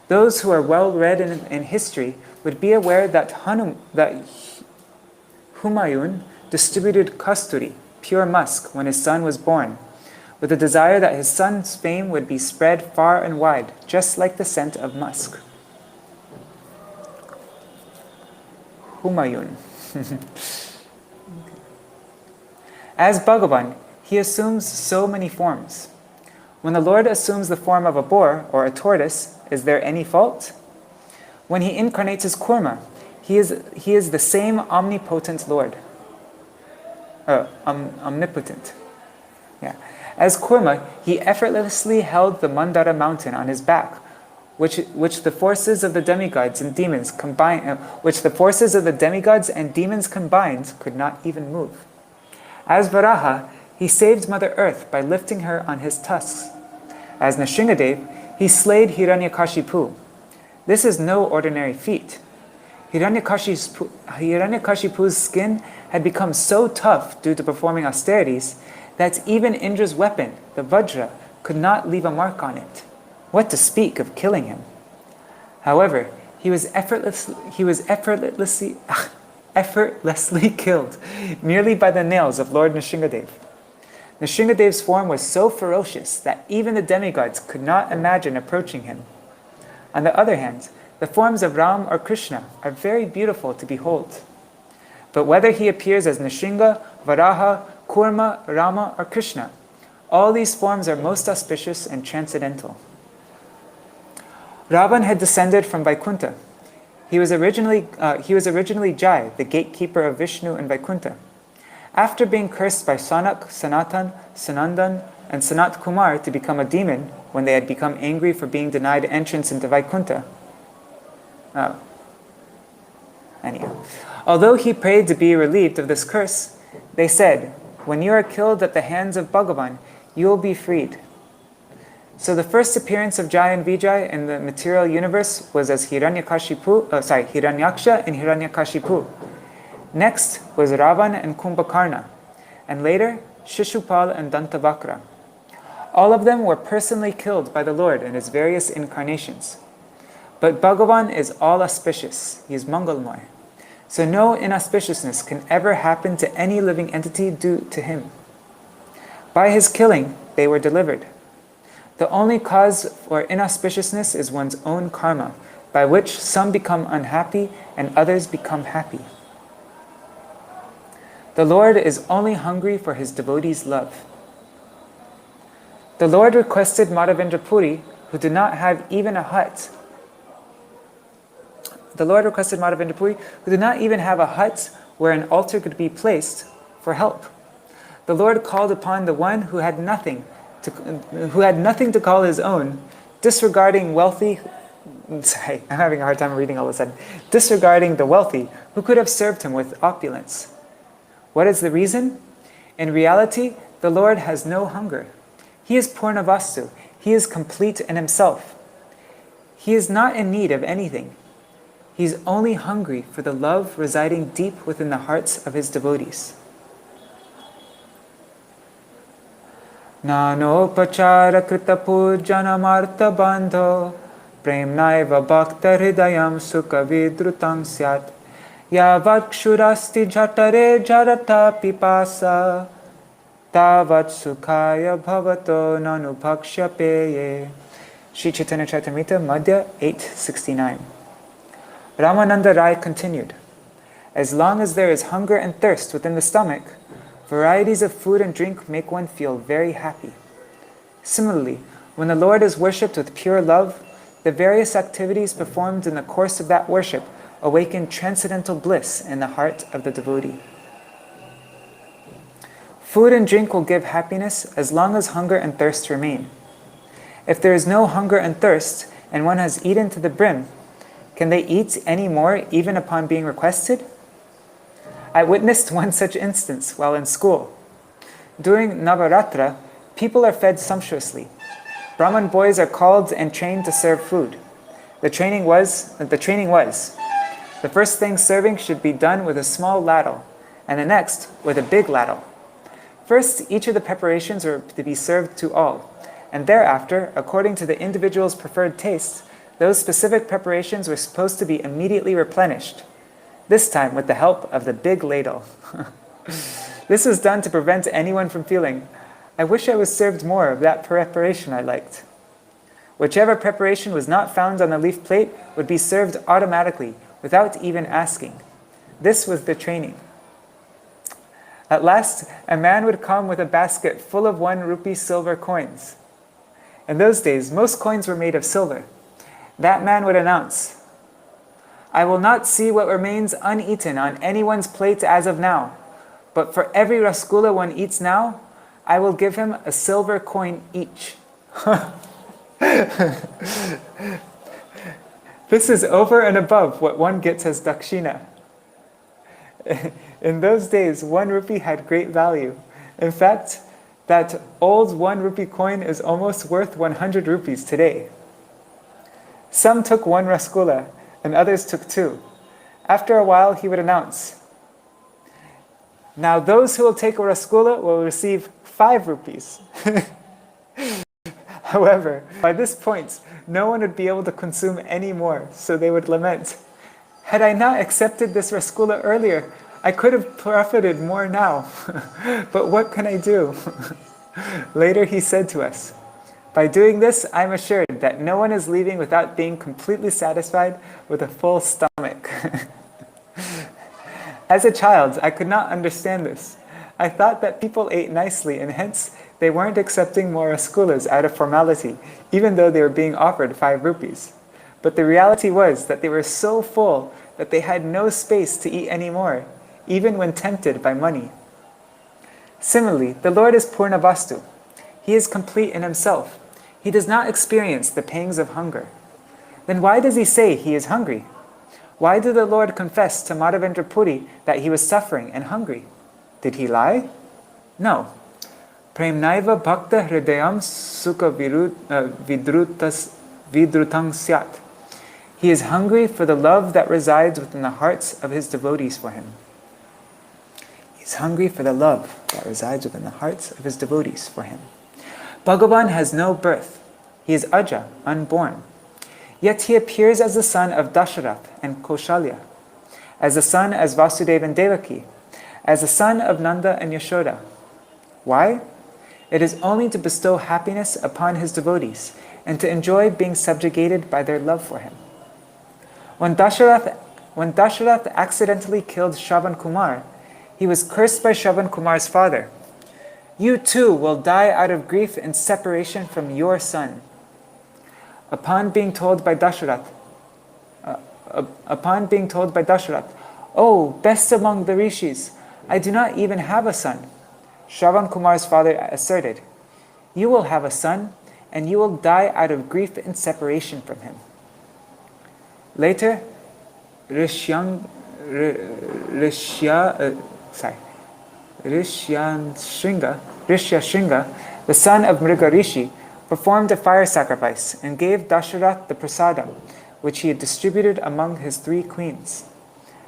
Those who are well read in history would be aware that Humayun distributed kasturi, pure musk, when his son was born, with the desire that his son's fame would be spread far and wide, just like the scent of musk. Humayun. As Bhagavan, He assumes so many forms. When the Lord assumes the form of a boar or a tortoise, is there any fault? When He incarnates as Kurma, He is the same omnipotent Lord. Omnipotent. Yeah. As Kurma, He effortlessly held the Mandara mountain on His back, which the forces of the demigods and demons combined could not even move. As Varaha, He saved Mother Earth by lifting her on His tusks. As Nrsimhadev, He slayed Hiranyakashipu. This is no ordinary feat. Hiranyakashipu's skin had become so tough due to performing austerities that even Indra's weapon, the Vajra, could not leave a mark on it. What to speak of killing him? However, he was effortlessly killed merely by the nails of Lord Nrsimhadev. Nrsimhadev's form was so ferocious that even the demigods could not imagine approaching him. On the other hand, the forms of Ram or Krishna are very beautiful to behold. But whether he appears as Nrsimha, Varaha, Kurma, Rama, or Krishna, all these forms are most auspicious and transcendental. Ravan had descended from Vaikuntha. He was originally Jai, the gatekeeper of Vishnu and Vaikuntha. After being cursed by Sanak, Sanatan, Sanandan, and Sanat Kumar to become a demon when they had become angry for being denied entrance into Vaikuntha. Anyhow, although he prayed to be relieved of this curse, they said, "When you are killed at the hands of Bhagavan, you will be freed." So the first appearance of Jaya and Vijay in the material universe was as Hiranyaksha and Hiranyakashipu. Next was Ravan and Kumbhakarna, and later Shishupal and Dantavakra. All of them were personally killed by the Lord in his various incarnations. But Bhagavan is all auspicious, he is Mangalmay. So no inauspiciousness can ever happen to any living entity due to him. By his killing, they were delivered. The only cause for inauspiciousness is one's own karma, by which some become unhappy and others become happy. The Lord is only hungry for his devotees' love. The Lord requested Madhavendra Puri, who did not have even a hut. The Lord requested Madhavendra Puri, who did not even have a hut where an altar could be placed, for help. The Lord called upon the one who had nothing to call his own, disregarding wealthy. Sorry, I'm having a hard time reading all of a sudden. Disregarding the wealthy, who could have served him with opulence. What is the reason? In reality, the Lord has no hunger. He is Purnavastu. He is complete in himself. He is not in need of anything. He is only hungry for the love residing deep within the hearts of his devotees. Nanopachara krita pujanamarta bandho premnaiva bhakta hridayam sukha vidrutang syat yavat kshurasti jhatare jarata pipasa tavat sukhaya bhavato nanubhakshya peye. Sri Chaitanya Charitamrita, Madhya 869. Ramananda Rai continued, as long as there is hunger and thirst within the stomach, varieties of food and drink make one feel very happy. Similarly, when the Lord is worshipped with pure love, the various activities performed in the course of that worship awaken transcendental bliss in the heart of the devotee. Food and drink will give happiness as long as hunger and thirst remain. If there is no hunger and thirst, and one has eaten to the brim, can they eat any more even upon being requested? I witnessed one such instance while in school. During Navaratra, people are fed sumptuously. Brahman boys are called and trained to serve food. The training was, the first thing serving should be done with a small ladle, and the next with a big ladle. First, each of the preparations were to be served to all, and thereafter, according to the individual's preferred taste, those specific preparations were supposed to be immediately replenished, this time with the help of the big ladle. This was done to prevent anyone from feeling, I wish I was served more of that preparation I liked. Whichever preparation was not found on the leaf plate would be served automatically, without even asking. This was the training. At last, a man would come with a basket full of 1 rupee silver coins. In those days, most coins were made of silver. That man would announce, I will not see what remains uneaten on anyone's plate as of now, but for every rasgulla one eats now, I will give him a silver coin each. This is over and above what one gets as dakshina. In those days, 1 rupee had great value. In fact, that old 1 rupee coin is almost worth 100 rupees today. Some took 1 rasgulla, and others took 2. After a while, he would announce, now those who will take a rasgulla will receive 5 rupees. However, by this point, no one would be able to consume any more, so they would lament, had I not accepted this rasgulla earlier, I could have profited more now. But what can I do? Later he said to us, by doing this, I am assured that no one is leaving without being completely satisfied with a full stomach. As a child, I could not understand this. I thought that people ate nicely and hence they weren't accepting more rasgullas out of formality, even though they were being offered 5 rupees. But the reality was that they were so full that they had no space to eat any more, even when tempted by money. Similarly, the Lord is Purnavastu. He is complete in himself. He does not experience the pangs of hunger. Then why does he say he is hungry? Why did the Lord confess to Madhavendra Puri that he was suffering and hungry? Did he lie? No. Premnaiva bhakta hridayam sukha vidrutang syat. He is hungry for the love that resides within the hearts of his devotees for him. He is hungry for the love that resides within the hearts of his devotees for him. Bhagavan has no birth. He is Aja, unborn. Yet he appears as the son of Dasharath and Kaushalya, as the son of Vasudeva and Devaki, as the son of Nanda and Yashoda. Why? It is only to bestow happiness upon his devotees and to enjoy being subjugated by their love for him. When Dasharath accidentally killed Shravan Kumar, he was cursed by Shravan Kumar's father. You too will die out of grief and separation from your son. Upon being told by Dasharath, "Oh, best among the rishis, I do not even have a son," Shravan Kumar's father asserted, "You will have a son, and you will die out of grief and separation from him." Later, Rishyashringa, the son of Mriga Rishi, performed a fire sacrifice and gave Dasharath the prasadam, which he had distributed among his 3 queens.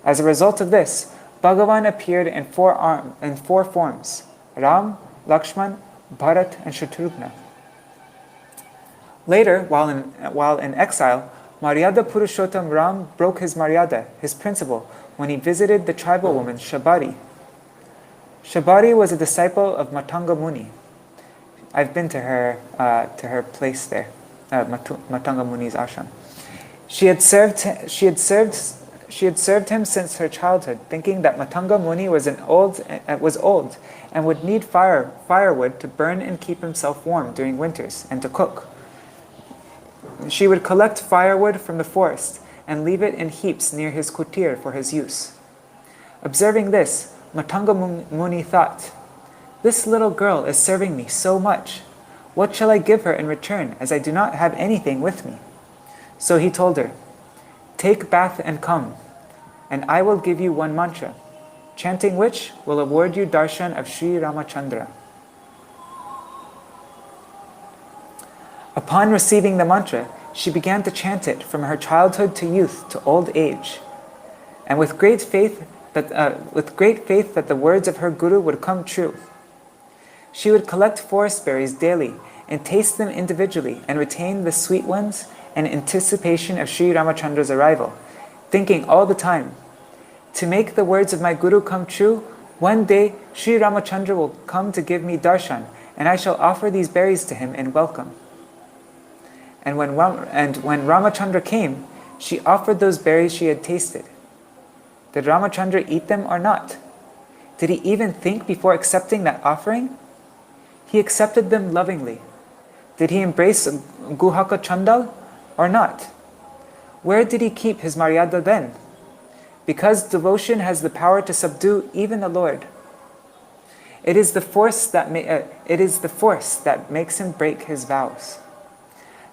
As a result of this, Bhagavan appeared in 4 forms: Ram, Lakshman, Bharat, and Shatrugna. Later, while in exile, Maryada Purushottam Ram broke his Maryada, his principle, when he visited the tribal woman Shabari. Shabari was a disciple of Matanga Muni. I've been to her place there, Matanga Muni's ashram. She had served him since her childhood, thinking that Matanga Muni was old and would need firewood to burn and keep himself warm during winters and to cook. She would collect firewood from the forest and leave it in heaps near his kutir for his use. Observing this, Matanga Muni thought, "This little girl is serving me so much. What shall I give her in return, as I do not have anything with me?" So he told her, "Take bath and come, and I will give you one mantra, chanting which will award you darshan of Śrī Ramachandra." Upon receiving the mantra, she began to chant it from her childhood to youth to old age, and with great faith that the words of her guru would come true. She would collect forest berries daily and taste them individually and retain the sweet ones in anticipation of Śrī Ramachandra's arrival, thinking all the time, "To make the words of my guru come true, one day Śrī Ramachandra will come to give me darshan, and I shall offer these berries to him in welcome." And when Ramachandra came, she offered those berries she had tasted. Did Ramachandra eat them or not? Did he even think before accepting that offering? He accepted them lovingly. Did he embrace Guhaka Chandal or not? Where did he keep his Maryada then? Because devotion has the power to subdue even the Lord. It is the force that makes him break his vows.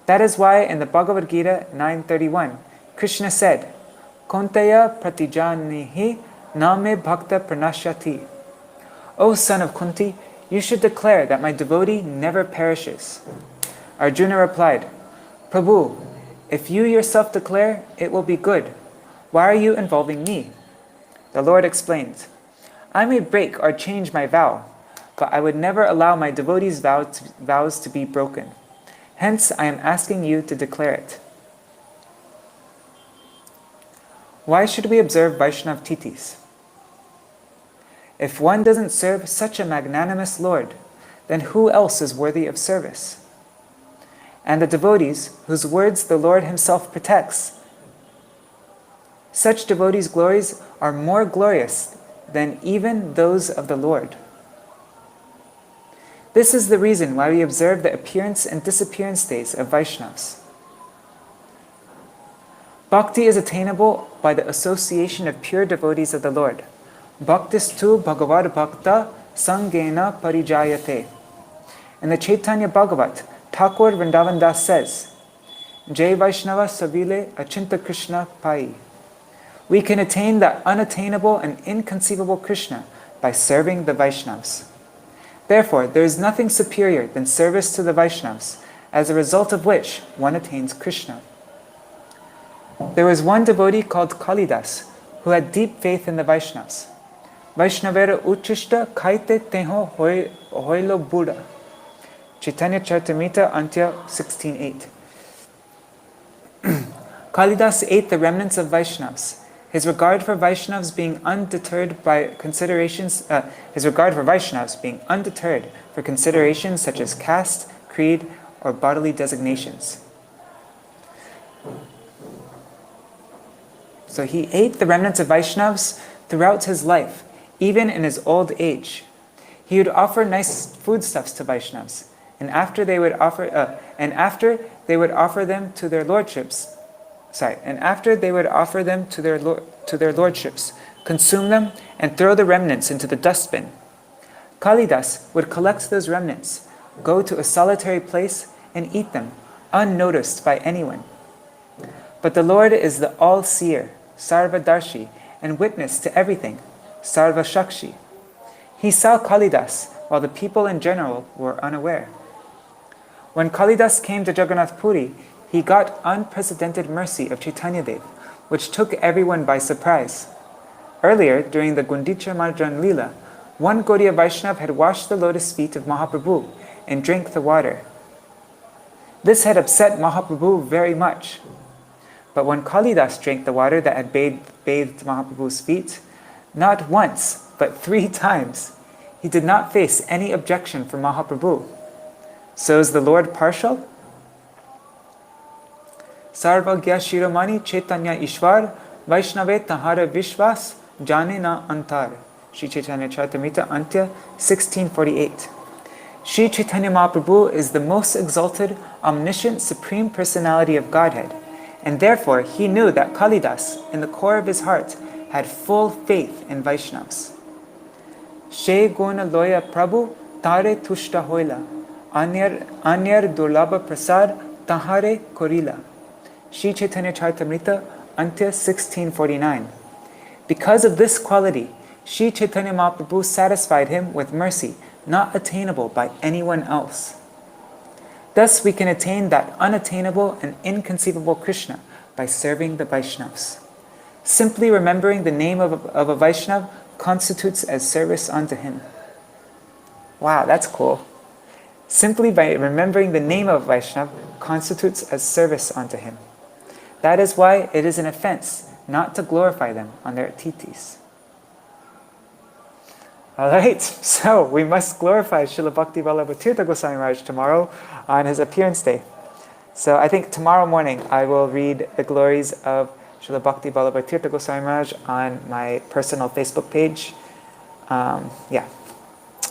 That is why in the Bhagavad Gita 9:31, Krishna said, "Konteya pratijanihi name bhakta pranashyati." O son of Kunti, you should declare that my devotee never perishes. Arjuna replied, "Prabhu, if you yourself declare, it will be good. Why are you involving me?" The Lord explained, "I may break or change my vow, but I would never allow my devotees' vows to be broken. Hence, I am asking you to declare it." Why should we observe Vaishnav tithis? If one doesn't serve such a magnanimous Lord, then who else is worthy of service? And the devotees, whose words the Lord himself protects, such devotees' glories are more glorious than even those of the Lord. This is the reason why we observe the appearance and disappearance days of Vaishnavas. Bhakti is attainable by the association of pure devotees of the Lord. Bhaktistu bhagavad bhakta sangena parijayate. In the Chaitanya Bhagavat, Thakur Vrindavan Das says, Jai Vaishnava Savile Achinta Krishna Pai. We can attain the unattainable and inconceivable Krishna by serving the Vaishnavas. Therefore, there is nothing superior than service to the Vaishnavas, as a result of which one attains Krishna. There was one devotee called Kalidas who had deep faith in the Vaishnavas. Vaishnavera uchishta kaite teho hoilo Buddha. Chaitanya Charitamrita Antya 16.8. Kalidas ate the remnants of Vaishnavas. His regard for Vaishnavas being undeterred for considerations such as caste, creed, or bodily designations. So he ate the remnants of Vaishnavas throughout his life, even in his old age. He would offer nice foodstuffs to Vaishnavas, and after they would offer them to their lordships, consume them, and throw the remnants into the dustbin. Kalidas would collect those remnants, go to a solitary place, and eat them, unnoticed by anyone. But the Lord is the all-seer, Sarvadarshi, and witness to everything, Sarvashakshi. He saw Kalidas while the people in general were unaware. When Kalidas came to Jagannath Puri, he got unprecedented mercy of Chaitanya Dev, which took everyone by surprise. Earlier, during the Gundicha Marjan Lila, one Gaudiya Vaishnav had washed the lotus feet of Mahaprabhu and drank the water. This had upset Mahaprabhu very much. But when Kalidas drank the water that had bathed Mahaprabhu's feet, not once, but 3 times, he did not face any objection from Mahaprabhu. So is the Lord partial? Sarvagya Shiromani Chaitanya Ishwar Vaishnave Tahara Vishwas Jane na Antar. Śrī Chaitanya Charitamrita Antya 1648. Śrī Chaitanya Mahaprabhu is the most exalted, omniscient, supreme personality of Godhead, and therefore he knew that Kalidas, in the core of his heart, had full faith in Vaishnavas. She guna loya Prabhu tare tushta hoila, anyar durlabha prasad tahare korila. Śrī Chaitanya Charitamrita Antya 1649. Because of this quality, Śrī Chaitanya Mahaprabhu satisfied him with mercy not attainable by anyone else. Thus we can attain that unattainable and inconceivable Krishna by serving the Vaishnavas. Simply remembering the name of a Vaishnava constitutes as service unto him. Wow, that's cool. Simply by remembering the name of a Vaishnava constitutes as service unto him. That is why it is an offense not to glorify them on their tithis. Alright, so we must glorify Srila Bhaktivedānta Gosvāmī Maharaj tomorrow on his appearance day. So I think tomorrow morning I will read the glories of Srila Bhaktivedānta Gosvāmī Maharaj on my personal Facebook page.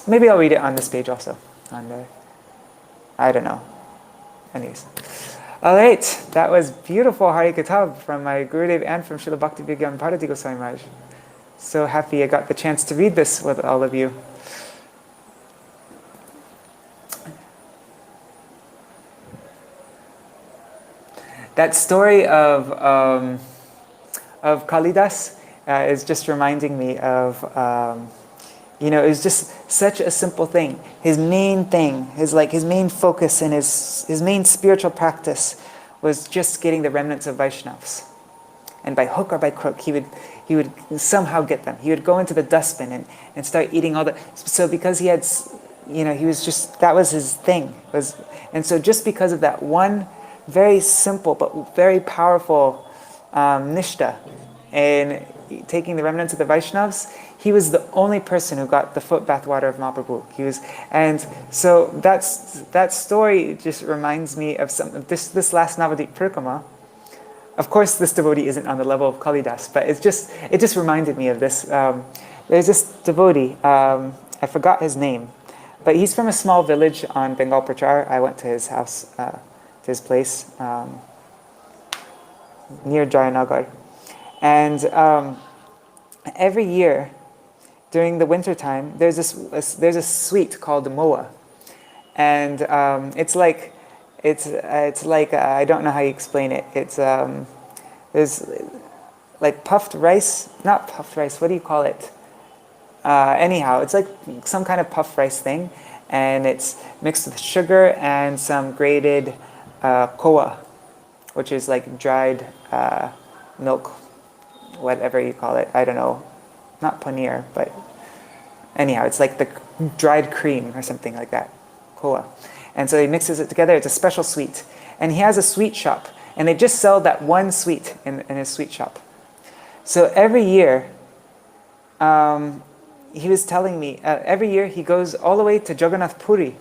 Maybe I'll read it on this page also. I don't know. Anyways. Alright, that was beautiful Hari Katha from my Gurudev and from Srila Bhaktivedānta Bharatī Gosvāmī Maharaj. So happy I got the chance to read this with all of you. That story of Kalidas is just reminding me of, it was just such a simple thing. His main thing, his main focus and his main spiritual practice was just getting the remnants of Vaishnavas. And by hook or by crook, he would somehow get them. He would go into the dustbin and start eating all the... So because he had, he was just... That was his thing. And so just because of that one very simple but very powerful nishta in taking the remnants of the Vaishnavas, he was the only person who got the foot bath water of Mahaprabhu. And so that story just reminds me of this last Navadip Parikrama. Of course, this devotee isn't on the level of Kalidas, but it just reminded me of this. There's this devotee, I forgot his name, but he's from a small village on Bengal Prachar. I went to his house, to his place, near Jayanagar. And every year, during the winter time, there's a sweet called moa, and it's like I don't know how you explain it. It's there's like puffed rice, not puffed rice. What do you call it? Anyhow, it's like some kind of puffed rice thing, and it's mixed with sugar and some grated koa, which is like dried milk, whatever you call it. I don't know, not paneer, but anyhow, it's like the dried cream or something like that, koa. And so he mixes it together. It's a special sweet. And he has a sweet shop, and they just sell that one sweet in his sweet shop. So every year, he was telling me, every year he goes all the way to Jagannath Puri,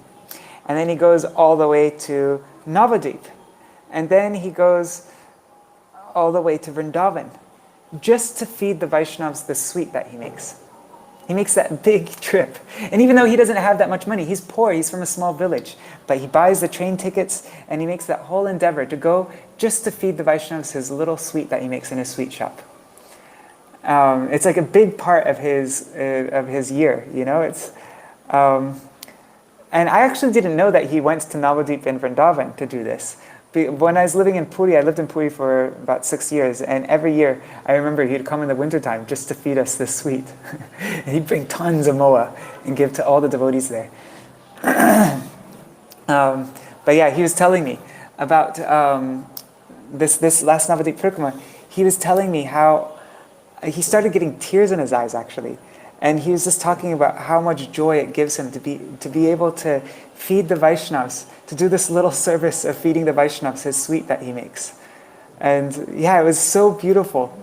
and then he goes all the way to Navadvip, and then he goes all the way to Vṛndavan, just to feed the Vaishnavas the sweet that he makes. He makes that big trip. And even though he doesn't have that much money, he's poor, he's from a small village, but he buys the train tickets, and he makes that whole endeavor to go just to feed the Vaishnavas his little sweet that he makes in his sweet shop. It's like a big part of his year, you know. It's, and I actually didn't know that he went to Navadvip and Vṛndavan to do this. When I was living in Puri, I lived in Puri for about 6 years, and every year I remember he'd come in the wintertime just to feed us this sweet. And he'd bring tons of moa and give to all the devotees there. But yeah, he was telling me about this last Navadvip Parikrama. He was telling me how he started getting tears in his eyes, actually. And he was just talking about how much joy it gives him to be able to feed the Vaishnavas, to do this little service of feeding the Vaishnavas his sweet that he makes. And yeah, it was so beautiful.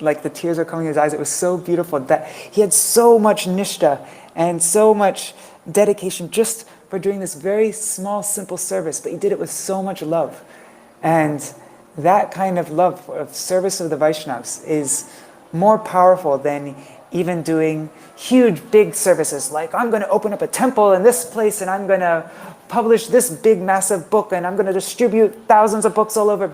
Like the tears were coming in his eyes. It was so beautiful that he had so much nishtha and so much dedication just for doing this very small, simple service, but he did it with so much love. And that kind of love, of service of the Vaishnavas, is more powerful than even doing huge, big services like, I'm going to open up a temple in this place, and I'm going to publish this big, massive book, and I'm going to distribute thousands of books all over.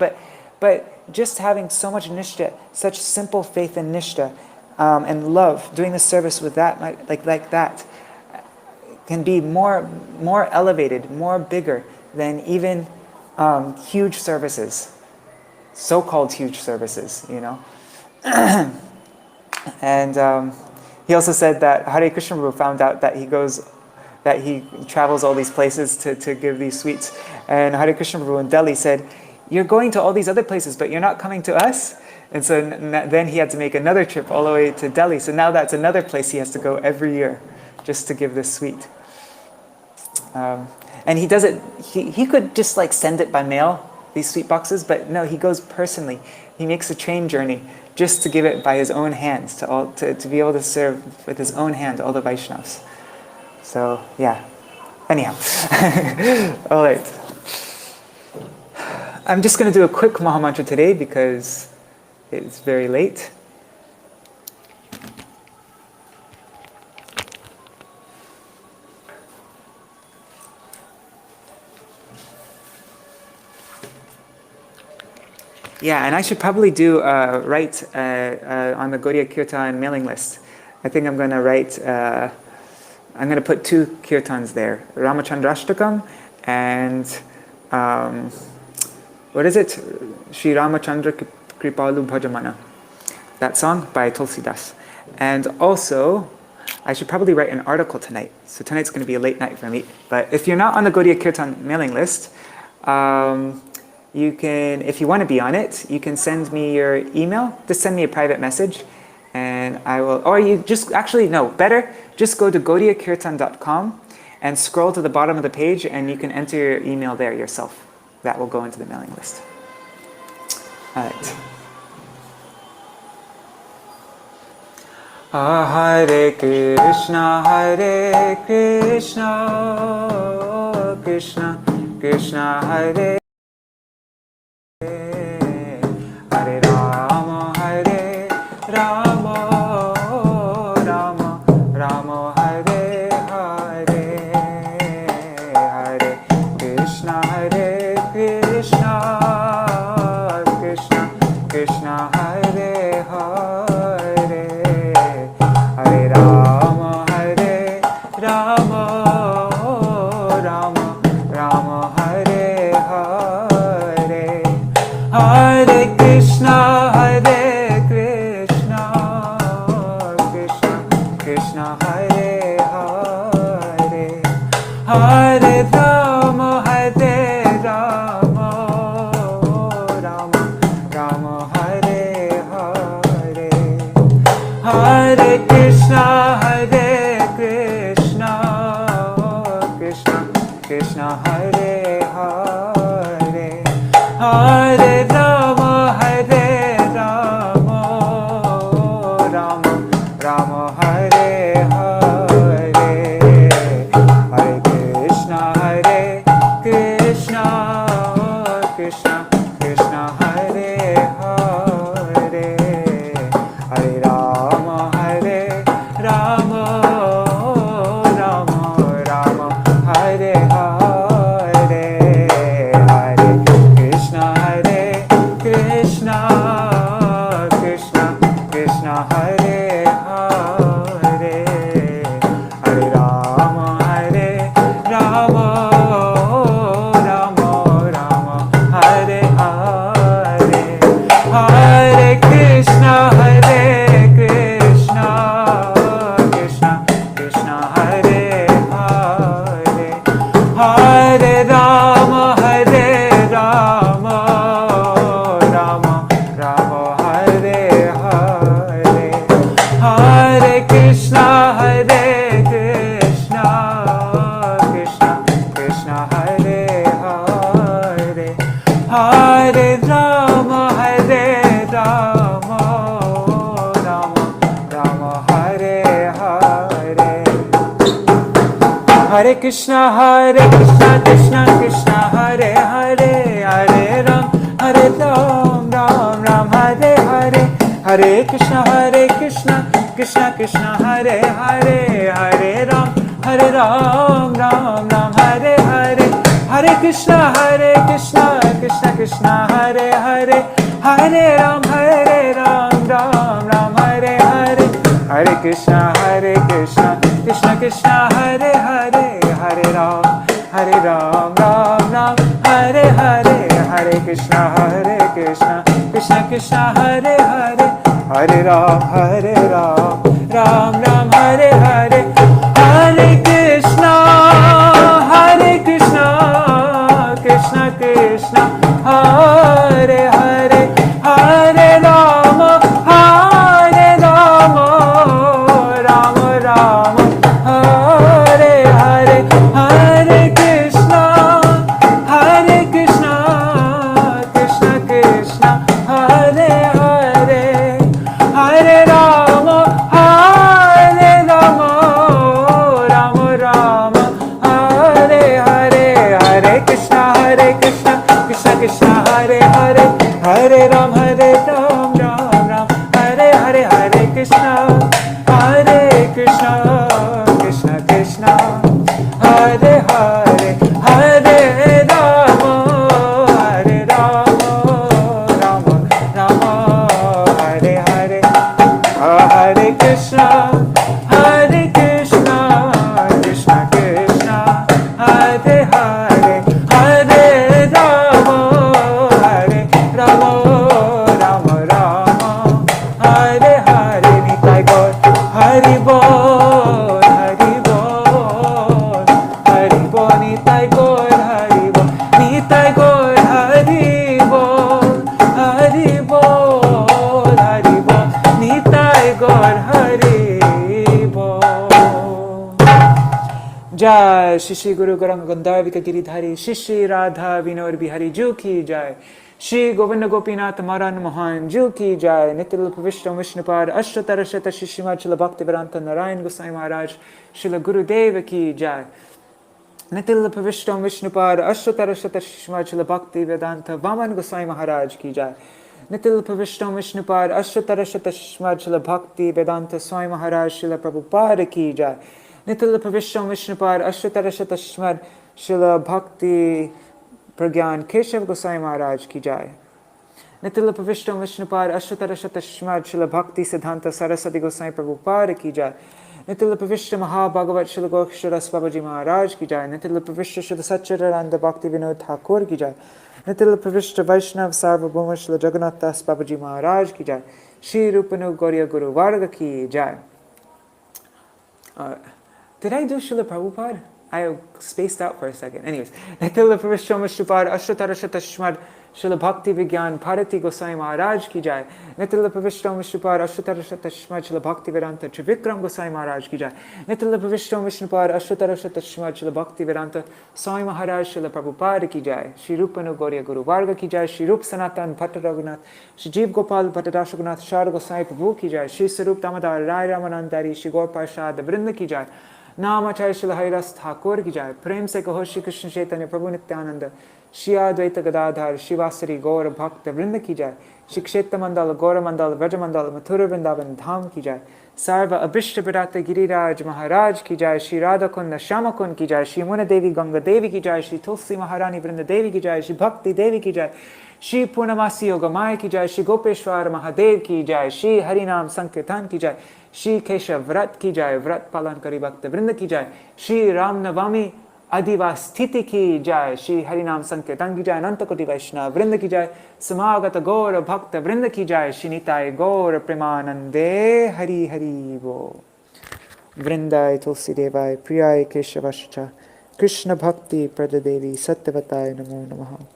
But just having so much nishtha, such simple faith and nishtha, and love, doing the service with that, like that, can be more elevated, more bigger than even huge services, so-called huge services, you know. And he also said that Hare Krishna Prabhu found out that he travels all these places to give these sweets. And Hare Krishna Prabhu in Delhi said, you're going to all these other places, but you're not coming to us? And so then he had to make another trip all the way to Delhi. So now that's another place he has to go every year just to give this sweet. And he does it, he could just like send it by mail, these sweet boxes, but no, he goes personally. He makes a train journey just to give it by his own hands, to be able to serve with his own hand all the Vaishnavas. So, yeah. Anyhow. All right. I'm just going to do a quick Mahamantra today because it's very late. Yeah, and I should probably write on the Gaudiya Kirtan mailing list. I think I'm going to write, I'm going to put 2 kirtans there, Rāma-chandra-ashtakam and, what is it? Śrī Rāma-chandra Kripalu Bhajamana. That song by Tulsidas. And also, I should probably write an article tonight. So tonight's going to be a late night for me. But if you're not on the Gaudiya Kirtan mailing list, you can, if you want to be on it, you can send me your email. Just send me a private message, and I will. Or you just actually no, better just go to gaudiyakirtan.com and scroll to the bottom of the page, and you can enter your email there yourself. That will go into the mailing list. All right. Hare Krishna, Krishna Krishna, Hare. Hare Rāma, Rāma, Rāma, Hare Hare, Hare Krishna, Krishna Krishna, Hare Hare, Hare Rāma. Hare Krishna, Hare Krishna, Krishna Krishna, Hare Hare, Hare Rama, Hare Rama, Rama Rama, Hare Hare, Hare Krishna, Hare Krishna, Krishna Krishna, Hare Hare, Hare Rama, Hare Rama, Rama Rama, Hare Hare, Hare Krishna, Hare Krishna, Krishna Krishna, Hare Hare, Hare Rama, Hare Rama, Rama Rama, Hare Hare, Hare Krishna, Hare Krishna, Krishna Krishna, Hare Hare, Hare Rama, Hare Rama, Rama Rama, Hare Hare, Hare Krishna, Hare Krishna, Krishna Krishna, Hare Hare, Hare Rama, Hare Rama, Rama Rama, Hare Hare, Hare Krishna, Hare Krishna, Krishna Krishna, Hare Hare, Hare Rama, Hare Rama, Rama Rama, Hare Hare, Hare Krishna, Krishna Krishna, Hare Hare, Hare Ram, Ram Ram, Hare Hare, Hare Krishna, Krishna Krishna, Hare Hare, Hare Ram, Ram Ram, Hare Hare, Hare Krishna, Krishna Krishna, Hare Hare, Hare Ram, Ram Ram, Hare Hare, Hare Krishna, Krishna Krishna, Hare Hare, Hare Ram, Ram Ram, Hare Hare, Hare Krishna, Krishna Krishna, Hare Hare, Hare Ram, Ram Ram, Hare Hare, Hare Krishna, Krishna Krishna, Hare Hare, Hare Rama, Rama Rama, Hare Hare, Hare Krishna, Krishna Krishna, Hare Hare, Hare Rama, Rama Rama, Hare Hare, Hare Krishna, Krishna Krishna, Hare Hare, Hare Ram, Ram Ram, Hare Hare, Hare Krishna, Krishna Krishna, Hare Hare, Hare Rama, Rama Rama, Hare Hare, Hare Krishna, Krishna Krishna, Hare Hare, Hare Rama, Rama Rama, Hare Hare, Nitai Gaur, Hari Bol, Hari Bol, Hari Bol, Nitai Gaur, Hari Bol, Nitai Gaur, Hari Bol, Hari Bol, Hari Bol, Nitai Gaur, Hari Bol. Jai Shri Guru Gauranga Gandharvika Giridhari Shri Radha Vinod Bihari Ju ki Jai, Shri Govinda Gopinath Maran Mohan Ju ki Jai, Nityalapa Vishnu Vishnupad Ashtatarashata Shishima Chila Bhaktivedānta Nārāyaṇa Gosvāmī Mahārāja Śrīla Gurudeva ki Jai, Nityalapa Vishnu Vishnupad Ashtatarashata Shishima Chila Bhaktivedānta Vaman Gosvāmī Mahārāja ki Jai, Nityalapa Vishnu Vishnupad Ashtatarashata Shishima Chila Bhaktivedānta Swāmī Mahārāja Śrīla Prabhupada ki Jai, Nityalapa Vishnu Vishnupad Ashtatarashata Shishima Chila Bhakti Pragyan Keśava-vrata Mahārāja ki Jai, Nityalapa Vishnu Vishnupad Ashtatarashata Shishima Chila Bhakti Siddhanta Saraswati Gosvāmī Prabhupada ki Jai, Nitilapavishta Mahabhagavat Śrīla Gokṣaras Babaji Mahārāja ki jai, Nitilapavishta Śrīla Satchidananda Bhaktivedānta Thakur ki jai, Nitilapavishta Vaishnav Sarvabhauma Śrīla Jagannath Das Babaji Mahārāja ki jai, Śrī Rūpanu Gauriya Guru Varga ki jai. Did I do Śrīla Prabhupada? I spaced out for a second. Anyways, Nitilapavishta Mashrupad Ashtatarashata Shmad Śrīla Bhaktivedānta Bharatī Gosvāmī Mahārāja ki jai, Nitilapavishta Mashrupad Ashtatarashata Shmad Śrīla Bhaktivedānta Trivikram Gosvāmī Mahārāja ki jai, Nitilapavishta Mashrupad Ashtatarashata Shmad Śrīla Bhaktivedānta Swami Mahārāja Śrīla Prabhupada ki jai, Śrī Rūpanu Gauriya Guru Varga ki jai, Śrī Rūp Sanatan Bhatta Raghunath, Śrī Jeev Gopal Bhatta Raghunath Śrāda Gosvāmī Prabhu ki jai, Śrī Sarup Damodar Rāma-navami Śrī Gaur Parshad Vṛndā ki jai, Nāmacharya Śrīla Haridas Thakur ki jai, Prem se kaho Śrī Krishna Chaitanya Prabhu Nityananda, Śrī Advaita Gadadhar Shivasari Gaura Bhakta Vṛndā ki jai, Śrī Kshetra Mandala Gaura Mandala Vraja Mandala Mathura Vrindavan Dham ki jai, Sarva Abhishta Bharata Giriraj Mahārāja ki jai, Śrī Radha Kunda Shama Kund ki jai, Śrī Muna Devi Ganga Devi ki jai, Śrī Tulsi Maharani Vṛndā-devi ki jai, Śrī Bhakti Devi ki jai, Śrī Purnamasi Yogamaya ki jai, Śrī Gopeshwara Mahadev ki jai, Śrī Harinam Sankirtan ki jai, Śrī Keśava-vrata ki jai, Vrat Palan Kari Bhakta Vṛndā ki jai, Śrī Rāma-navami Adivas tithi ki jai, Śrī Harinam Sankirtan ki jai, Anantakoti Vaishnava Vṛndā ki jai, Samagata Gaura Bhakta Vṛndā ki jai, Śrī Nitai Gaura Premanande Hari Hari Bo. Vrindai Tulsi Devai Priyai Keśavāṣṭakam Krishna Bhakti Pradadevi Satyavatai Namo Namaha.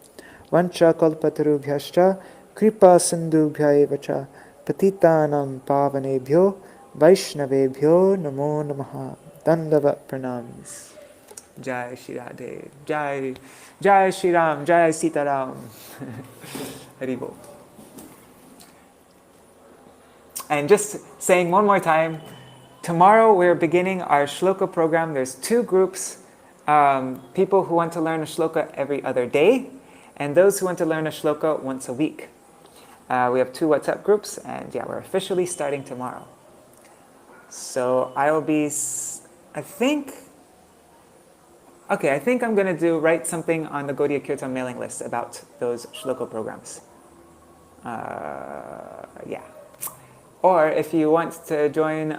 Vancha Kalpatarubhyascha Kripa Sindhubhya Vacha Patitanam Pavanebhyo Vaishnavebhyo Namo Namaha. Dandavat Pranamis. Jai Śrī Radhe, Jai Śrī Ram, Jai Sita Ram. Hari Bol. And just saying one more time, tomorrow we're beginning our shloka program. There's two groups, people who want to learn a shloka every other day, and those who want to learn a shloka once a week. We have two WhatsApp groups, and yeah, we're officially starting tomorrow. So I think I'm going to write something on the Gaudiya Kirtan mailing list about those shloka programs. Yeah. Or if you want to join,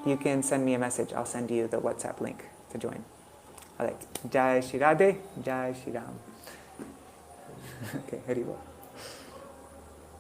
you can send me a message. I'll send you the WhatsApp link to join. All right. Jai Śrī Radhe, Jai Śrī Ram. Okay, Hari Bol.